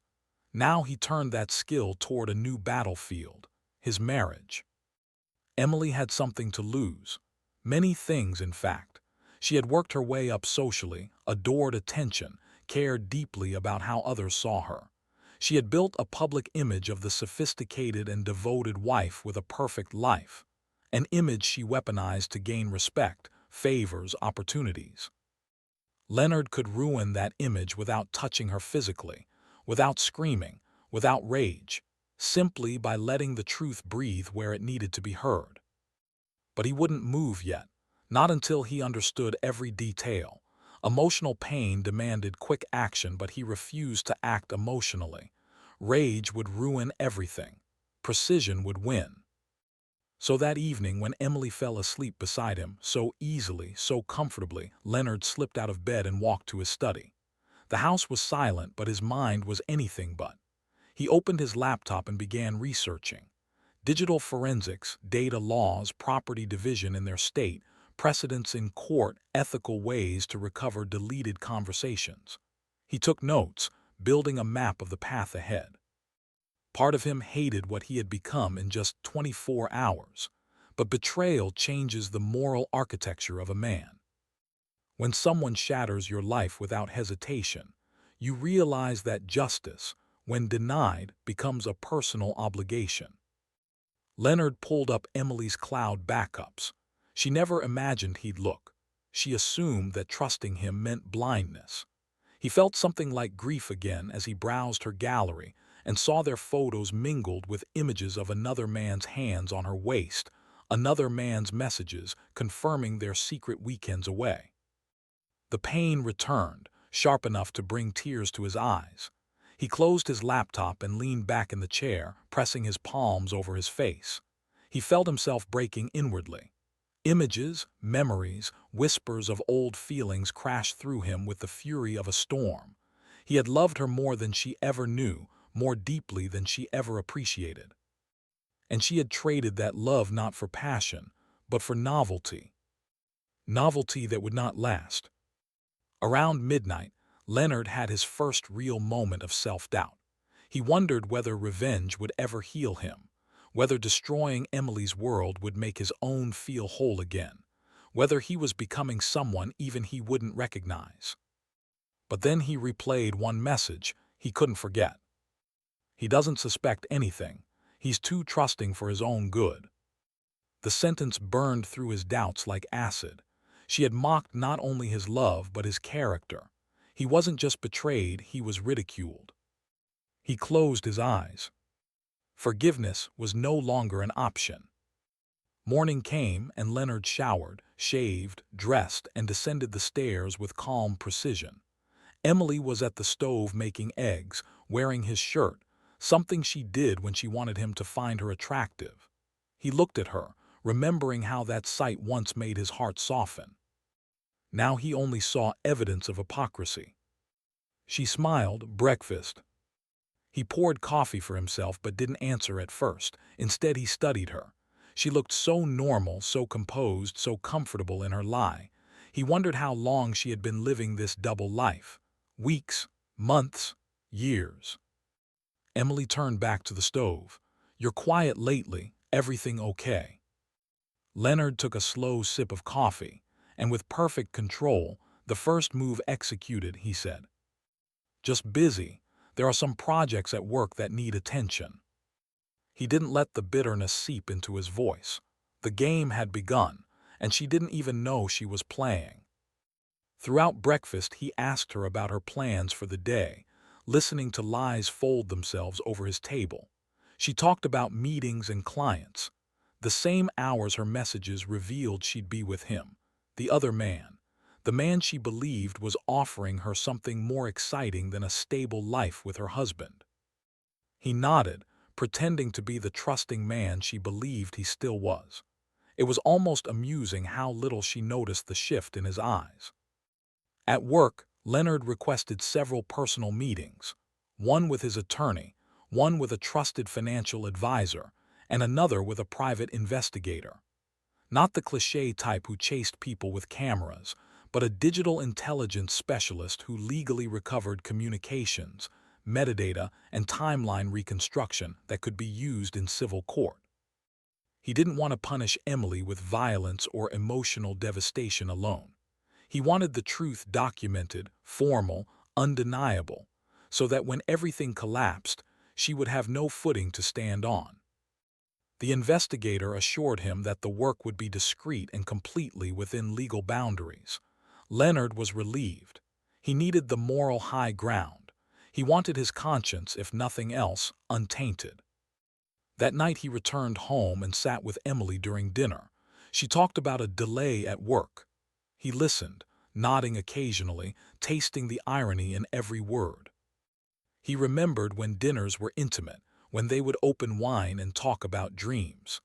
Now he turned that skill toward a new battlefield, his marriage. Emily had something to lose. Many things, in fact. She had worked her way up socially, adored attention, cared deeply about how others saw her. She had built a public image of the sophisticated and devoted wife with a perfect life, an image she weaponized to gain respect, favors, opportunities. Leonard could ruin that image without touching her physically, without screaming, without rage, simply by letting the truth breathe where it needed to be heard. But he wouldn't move yet, not until he understood every detail. Emotional pain demanded quick action, but he refused to act emotionally. Rage would ruin everything. Precision would win. So that evening, when Emily fell asleep beside him, so easily, so comfortably, Leonard slipped out of bed and walked to his study. The house was silent, but his mind was anything but. He opened his laptop and began researching. Digital forensics, data laws, property division in their state, precedents in court, ethical ways to recover deleted conversations. He took notes, building a map of the path ahead. Part of him hated what he had become in just 24 hours, but betrayal changes the moral architecture of a man. When someone shatters your life without hesitation, you realize that justice, when denied, becomes a personal obligation. Leonard pulled up Emily's cloud backups. She never imagined he'd look. She assumed that trusting him meant blindness. He felt something like grief again as he browsed her gallery and saw their photos mingled with images of another man's hands on her waist, another man's messages confirming their secret weekends away. The pain returned, sharp enough to bring tears to his eyes. He closed his laptop and leaned back in the chair, pressing his palms over his face. He felt himself breaking inwardly. Images, memories, whispers of old feelings crashed through him with the fury of a storm. He had loved her more than she ever knew, more deeply than she ever appreciated. And she had traded that love not for passion, but for novelty. Novelty that would not last. Around midnight, Leonard had his first real moment of self-doubt. He wondered whether revenge would ever heal him, whether destroying Emily's world would make his own feel whole again, whether he was becoming someone even he wouldn't recognize. But then he replayed one message he couldn't forget. He doesn't suspect anything. He's too trusting for his own good. The sentence burned through his doubts like acid. She had mocked not only his love but his character. He wasn't just betrayed, he was ridiculed. He closed his eyes. Forgiveness was no longer an option. Morning came and Leonard showered, shaved, dressed, and descended the stairs with calm precision. Emily was at the stove making eggs, wearing his shirt, something she did when she wanted him to find her attractive. He looked at her, remembering how that sight once made his heart soften. Now he only saw evidence of hypocrisy. She smiled, breakfast. He poured coffee for himself but didn't answer at first. Instead, he studied her. She looked so normal, so composed, so comfortable in her lie. He wondered how long she had been living this double life. Weeks, months, years. Emily turned back to the stove. "You're quiet lately. Everything okay?" Leonard took a slow sip of coffee, and with perfect control, the first move executed, he said. "Just busy. There are some projects at work that need attention." He didn't let the bitterness seep into his voice. The game had begun, and she didn't even know she was playing. Throughout breakfast, he asked her about her plans for the day, listening to lies fold themselves over his table. She talked about meetings and clients. The same hours her messages revealed she'd be with him, the other man, the man she believed was offering her something more exciting than a stable life with her husband. He nodded, pretending to be the trusting man she believed he still was. It was almost amusing how little she noticed the shift in his eyes. At work, Leonard requested several personal meetings, one with his attorney, one with a trusted financial advisor, and another with a private investigator. Not the cliché type who chased people with cameras, but a digital intelligence specialist who legally recovered communications, metadata, and timeline reconstruction that could be used in civil court. He didn't want to punish Emily with violence or emotional devastation alone. He wanted the truth documented, formal, undeniable, so that when everything collapsed, she would have no footing to stand on. The investigator assured him that the work would be discreet and completely within legal boundaries. Leonard was relieved. He needed the moral high ground. He wanted his conscience, if nothing else, untainted. That night he returned home and sat with Emily during dinner. She talked about a delay at work. He listened, nodding occasionally, tasting the irony in every word. He remembered when dinners were intimate, when they would open wine and talk about dreams.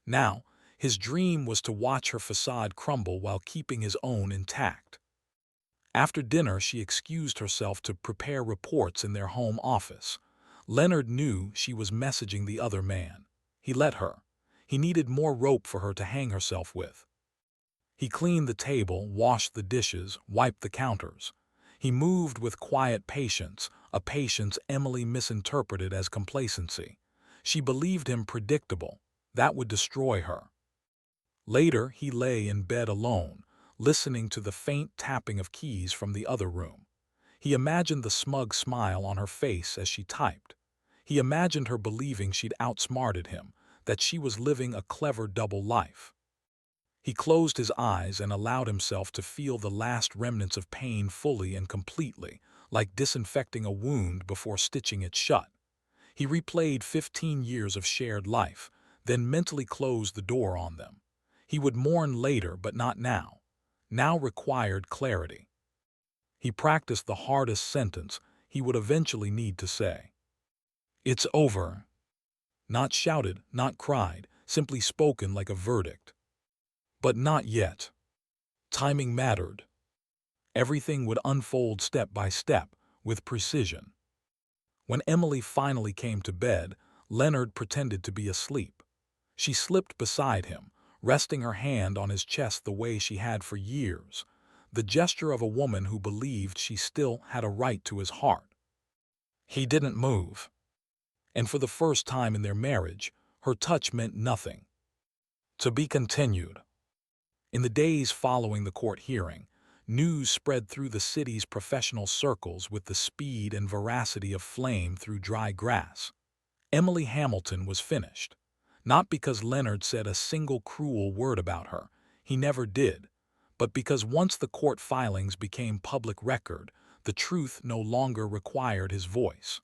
Now, his dream was to watch her facade crumble while keeping his own intact. After dinner, she excused herself to prepare reports in their home office. Leonard knew she was messaging the other man. He let her. He needed more rope for her to hang herself with. He cleaned the table, washed the dishes, wiped the counters. He moved with quiet patience, a patience Emily misinterpreted as complacency. She believed him predictable. That would destroy her. Later, he lay in bed alone, listening to the faint tapping of keys from the other room. He imagined the smug smile on her face as she typed. He imagined her believing she'd outsmarted him, that she was living a clever double life. He closed his eyes and allowed himself to feel the last remnants of pain fully and completely, like disinfecting a wound before stitching it shut. He replayed 15 years of shared life, then mentally closed the door on them. He would mourn later, but not now. Now required clarity. He practiced the hardest sentence he would eventually need to say. "It's over." Not shouted, not cried, simply spoken like a verdict. But not yet. Timing mattered. Everything would unfold step by step, with precision. When Emily finally came to bed, Leonard pretended to be asleep. She slipped beside him, resting her hand on his chest the way she had for years, the gesture of a woman who believed she still had a right to his heart. He didn't move. And for the first time in their marriage, her touch meant nothing. To be continued. In the days following the court hearing, news spread through the city's professional circles with the speed and veracity of flame through dry grass. Emily Hamilton was finished. Not because Leonard said a single cruel word about her, he never did, but because once the court filings became public record, the truth no longer required his voice.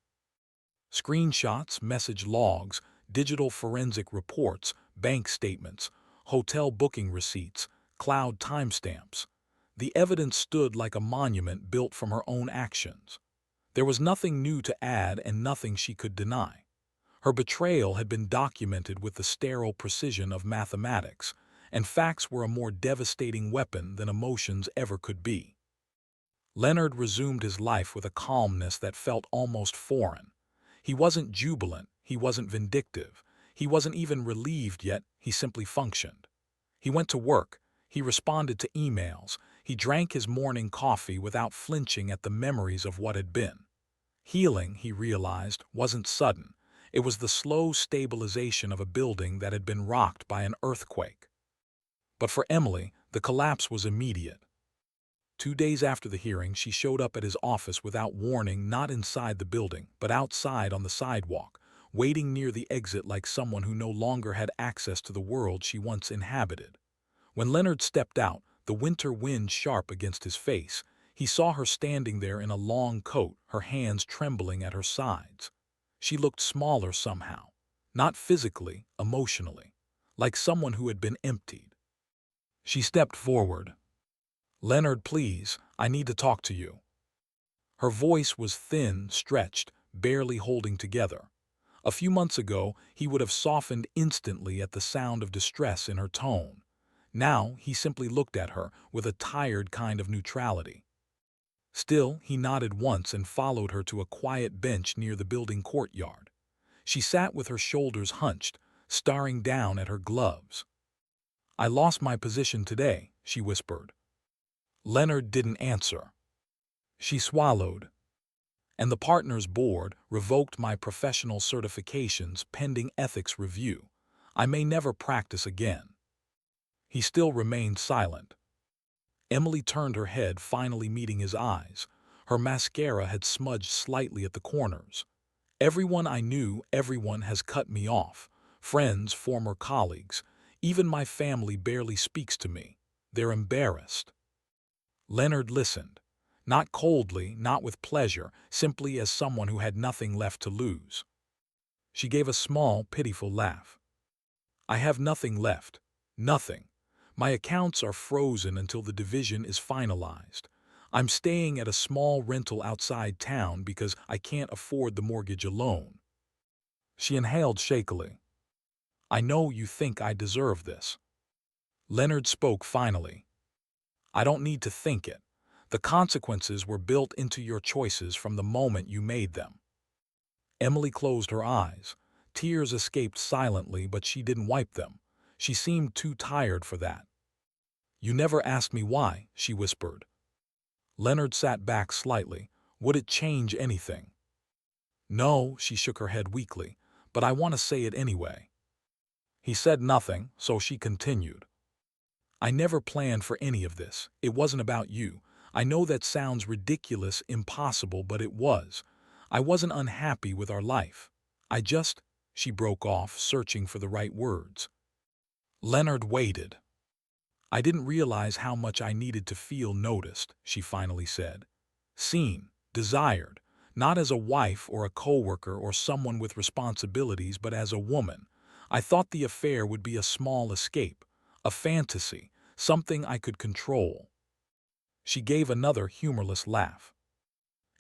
Screenshots, message logs, digital forensic reports, bank statements, hotel booking receipts, cloud timestamps. The evidence stood like a monument built from her own actions. There was nothing new to add and nothing she could deny. Her betrayal had been documented with the sterile precision of mathematics, and facts were a more devastating weapon than emotions ever could be. Leonard resumed his life with a calmness that felt almost foreign. He wasn't jubilant, he wasn't vindictive, he wasn't even relieved yet, he simply functioned. He went to work, he responded to emails, he drank his morning coffee without flinching at the memories of what had been. Healing, he realized, wasn't sudden. It was the slow stabilization of a building that had been rocked by an earthquake. But for Emily, the collapse was immediate. 2 days after the hearing, she showed up at his office without warning, not inside the building, but outside on the sidewalk, waiting near the exit like someone who no longer had access to the world she once inhabited. When Leonard stepped out, the winter wind sharp against his face, he saw her standing there in a long coat, her hands trembling at her sides. She looked smaller somehow, not physically, emotionally, like someone who had been emptied. She stepped forward. "Leonard, please, I need to talk to you." Her voice was thin, stretched, barely holding together. A few months ago, he would have softened instantly at the sound of distress in her tone. Now, he simply looked at her with a tired kind of neutrality. Still, he nodded once and followed her to a quiet bench near the building courtyard. She sat with her shoulders hunched, staring down at her gloves. "I lost my position today," she whispered. Leonard didn't answer. She swallowed. "And the Partners Board revoked my professional certifications pending ethics review. I may never practice again." He still remained silent. Emily turned her head, finally meeting his eyes. Her mascara had smudged slightly at the corners. "Everyone I knew, everyone has cut me off. Friends, former colleagues. Even my family barely speaks to me. They're embarrassed." Leonard listened. Not coldly, not with pleasure, simply as someone who had nothing left to lose. She gave a small, pitiful laugh. "I have nothing left. Nothing. My accounts are frozen until the division is finalized. I'm staying at a small rental outside town because I can't afford the mortgage alone." She inhaled shakily. "I know you think I deserve this." Leonard spoke finally. "I don't need to think it. The consequences were built into your choices from the moment you made them." Emily closed her eyes. Tears escaped silently, but she didn't wipe them. She seemed too tired for that. "You never asked me why," she whispered. Leonard sat back slightly. "Would it change anything?" "No," she shook her head weakly, "but I want to say it anyway." He said nothing, so she continued. "I never planned for any of this. It wasn't about you. I know that sounds ridiculous, impossible, but it was. I wasn't unhappy with our life. I just—" She broke off, searching for the right words. Leonard waited. "I didn't realize how much I needed to feel noticed," she finally said. "Seen, desired, not as a wife or a coworker or someone with responsibilities, but as a woman. I thought the affair would be a small escape, a fantasy, something I could control." She gave another humorless laugh.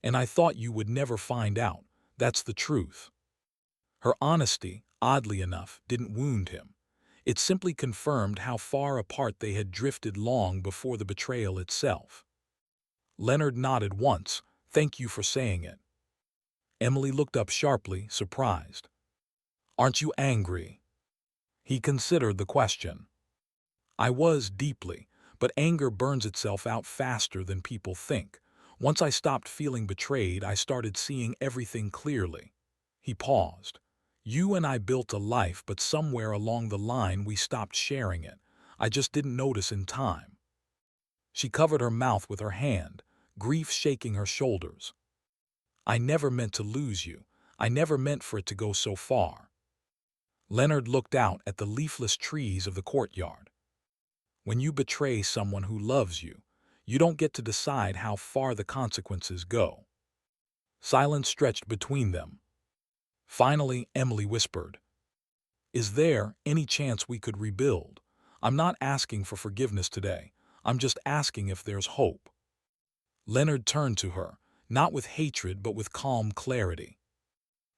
"And I thought you would never find out. That's the truth." Her honesty, oddly enough, didn't wound him. It simply confirmed how far apart they had drifted long before the betrayal itself. Leonard nodded once. "Thank you for saying it." Emily looked up sharply, surprised. "Aren't you angry?" He considered the question. "I was, deeply, but anger burns itself out faster than people think. Once I stopped feeling betrayed, I started seeing everything clearly." He paused. "You and I built a life, but somewhere along the line we stopped sharing it. I just didn't notice in time." She covered her mouth with her hand, grief shaking her shoulders. "I never meant to lose you. I never meant for it to go so far." Leonard looked out at the leafless trees of the courtyard. "When you betray someone who loves you, you don't get to decide how far the consequences go." Silence stretched between them. Finally, Emily whispered, "Is there any chance we could rebuild? I'm not asking for forgiveness today. I'm just asking if there's hope." Leonard turned to her, not with hatred but with calm clarity.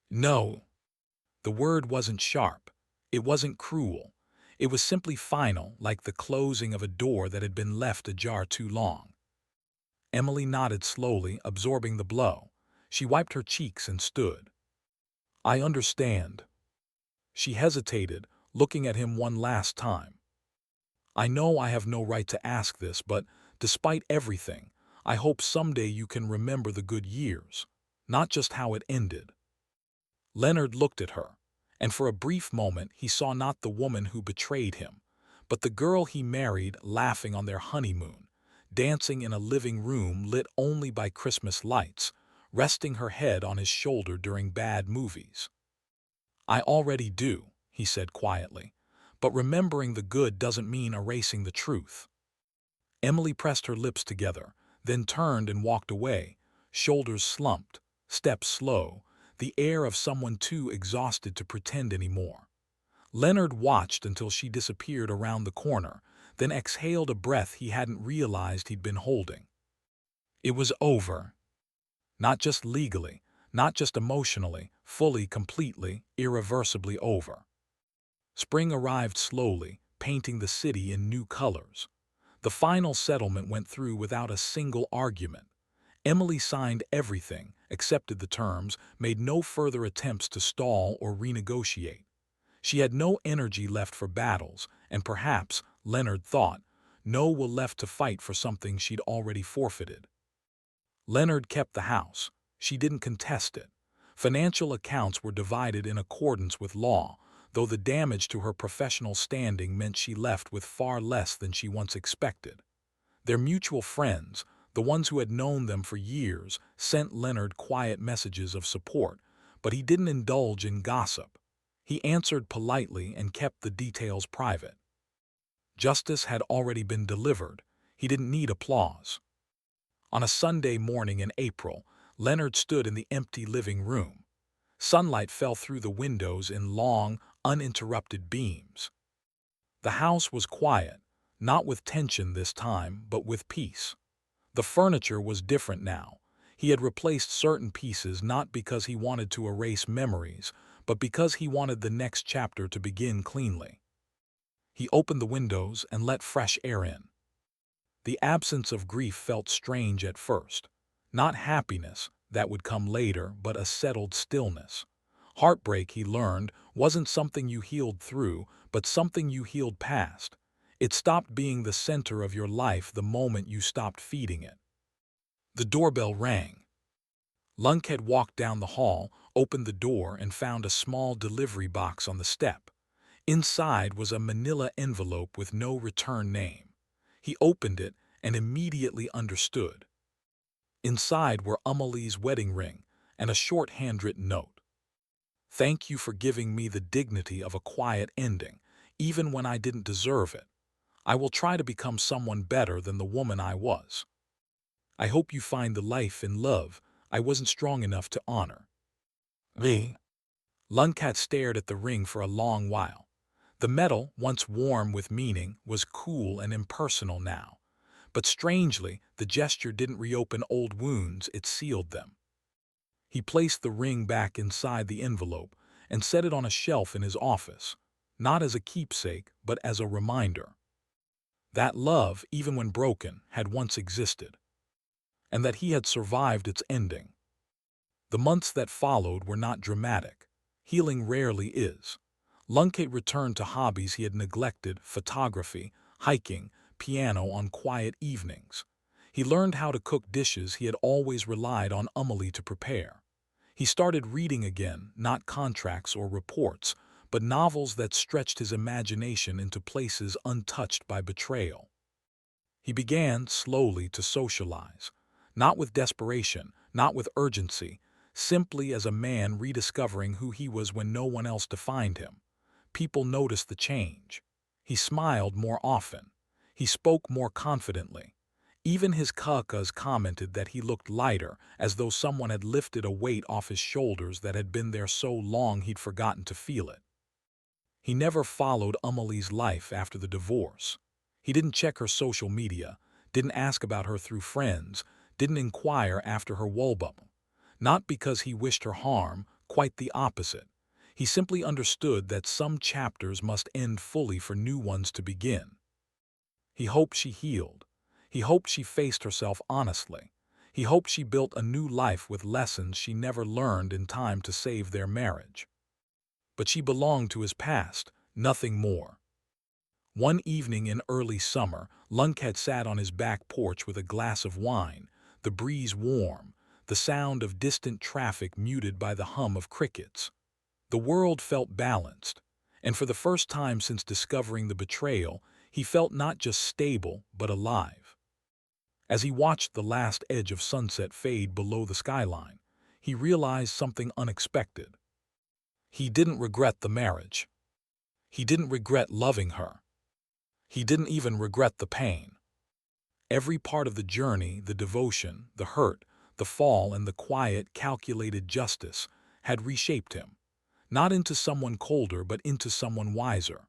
"No." The word wasn't sharp. It wasn't cruel. It was simply final, like the closing of a door that had been left ajar too long. Emily nodded slowly, absorbing the blow. She wiped her cheeks and stood. "I understand." She hesitated, looking at him one last time. "I know I have no right to ask this, but despite everything, I hope someday you can remember the good years, not just how it ended." Leonard looked at her, and for a brief moment he saw not the woman who betrayed him, but the girl he married laughing on their honeymoon, dancing in a living room lit only by Christmas lights, resting her head on his shoulder during bad movies. "I already do," he said quietly, "but remembering the good doesn't mean erasing the truth." Emily pressed her lips together, then turned and walked away, shoulders slumped, steps slow, the air of someone too exhausted to pretend anymore. Leonard watched until she disappeared around the corner, then exhaled a breath he hadn't realized he'd been holding. It was over. Not just legally, not just emotionally, fully, completely, irreversibly over. Spring arrived slowly, painting the city in new colors. The final settlement went through without a single argument. Emily signed everything, accepted the terms, made no further attempts to stall or renegotiate. She had no energy left for battles, and perhaps, Leonard thought, no will left to fight for something she'd already forfeited. Leonard kept the house. She didn't contest it. Financial accounts were divided in accordance with law, though the damage to her professional standing meant she left with far less than she once expected. Their mutual friends, the ones who had known them for years, sent Leonard quiet messages of support, but he didn't indulge in gossip. He answered politely and kept the details private. Justice had already been delivered. He didn't need applause. On a Sunday morning in April, Leonard stood in the empty living room. Sunlight fell through the windows in long, uninterrupted beams. The house was quiet, not with tension this time, but with peace. The furniture was different now. He had replaced certain pieces not because he wanted to erase memories, but because he wanted the next chapter to begin cleanly. He opened the windows and let fresh air in. The absence of grief felt strange at first. Not happiness, that would come later, but a settled stillness. Heartbreak, he learned, wasn't something you healed through, but something you healed past. It stopped being the center of your life the moment you stopped feeding it. The doorbell rang. Lunkhead walked down the hall, opened the door, and found a small delivery box on the step. Inside was a manila envelope with no return name. He opened it and immediately understood. Inside were Amelie's wedding ring and a short handwritten note. "Thank you for giving me the dignity of a quiet ending, even when I didn't deserve it. I will try to become someone better than the woman I was. I hope you find the life in love I wasn't strong enough to honor." "Me?" Lundcat stared at the ring for a long while. The metal, once warm with meaning, was cool and impersonal now. But strangely, the gesture didn't reopen old wounds, it sealed them. He placed the ring back inside the envelope and set it on a shelf in his office, not as a keepsake, but as a reminder. That love, even when broken, had once existed, and that he had survived its ending. The months that followed were not dramatic. Healing rarely is. Lunkett returned to hobbies he had neglected: photography, hiking, piano on quiet evenings. He learned how to cook dishes he had always relied on Amelie to prepare. He started reading again, not contracts or reports, but novels that stretched his imagination into places untouched by betrayal. He began, slowly, to socialize. Not with desperation, not with urgency, simply as a man rediscovering who he was when no one else defined him. People noticed the change. He smiled more often. He spoke more confidently. Even his kakas commented that he looked lighter, as though someone had lifted a weight off his shoulders that had been there so long he'd forgotten to feel it. He never followed Amelie's life after the divorce. He didn't check her social media, didn't ask about her through friends, didn't inquire after her woebubble. Not because he wished her harm, quite the opposite. He simply understood that some chapters must end fully for new ones to begin. He hoped she healed. He hoped she faced herself honestly. He hoped she built a new life with lessons she never learned in time to save their marriage. But she belonged to his past, nothing more. One evening in early summer, Lunkhead sat on his back porch with a glass of wine, the breeze warm, the sound of distant traffic muted by the hum of crickets. The world felt balanced, and for the first time since discovering the betrayal, he felt not just stable but alive. As he watched the last edge of sunset fade below the skyline, he realized something unexpected. He didn't regret the marriage. He didn't regret loving her. He didn't even regret the pain. Every part of the journey, the devotion, the hurt, the fall, and the quiet, calculated justice had reshaped him, not into someone colder but into someone wiser.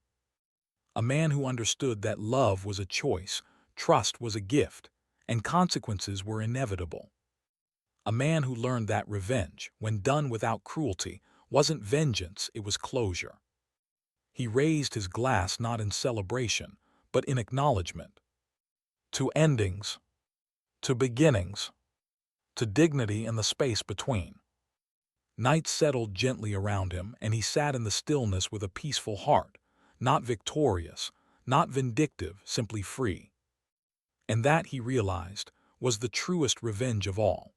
A man who understood that love was a choice, trust was a gift, and consequences were inevitable. A man who learned that revenge, when done without cruelty, wasn't vengeance, it was closure. He raised his glass not in celebration, but in acknowledgement. To endings, to beginnings, to dignity and the space between. Night settled gently around him, and he sat in the stillness with a peaceful heart, not victorious, not vindictive, simply free. And that, he realized, was the truest revenge of all.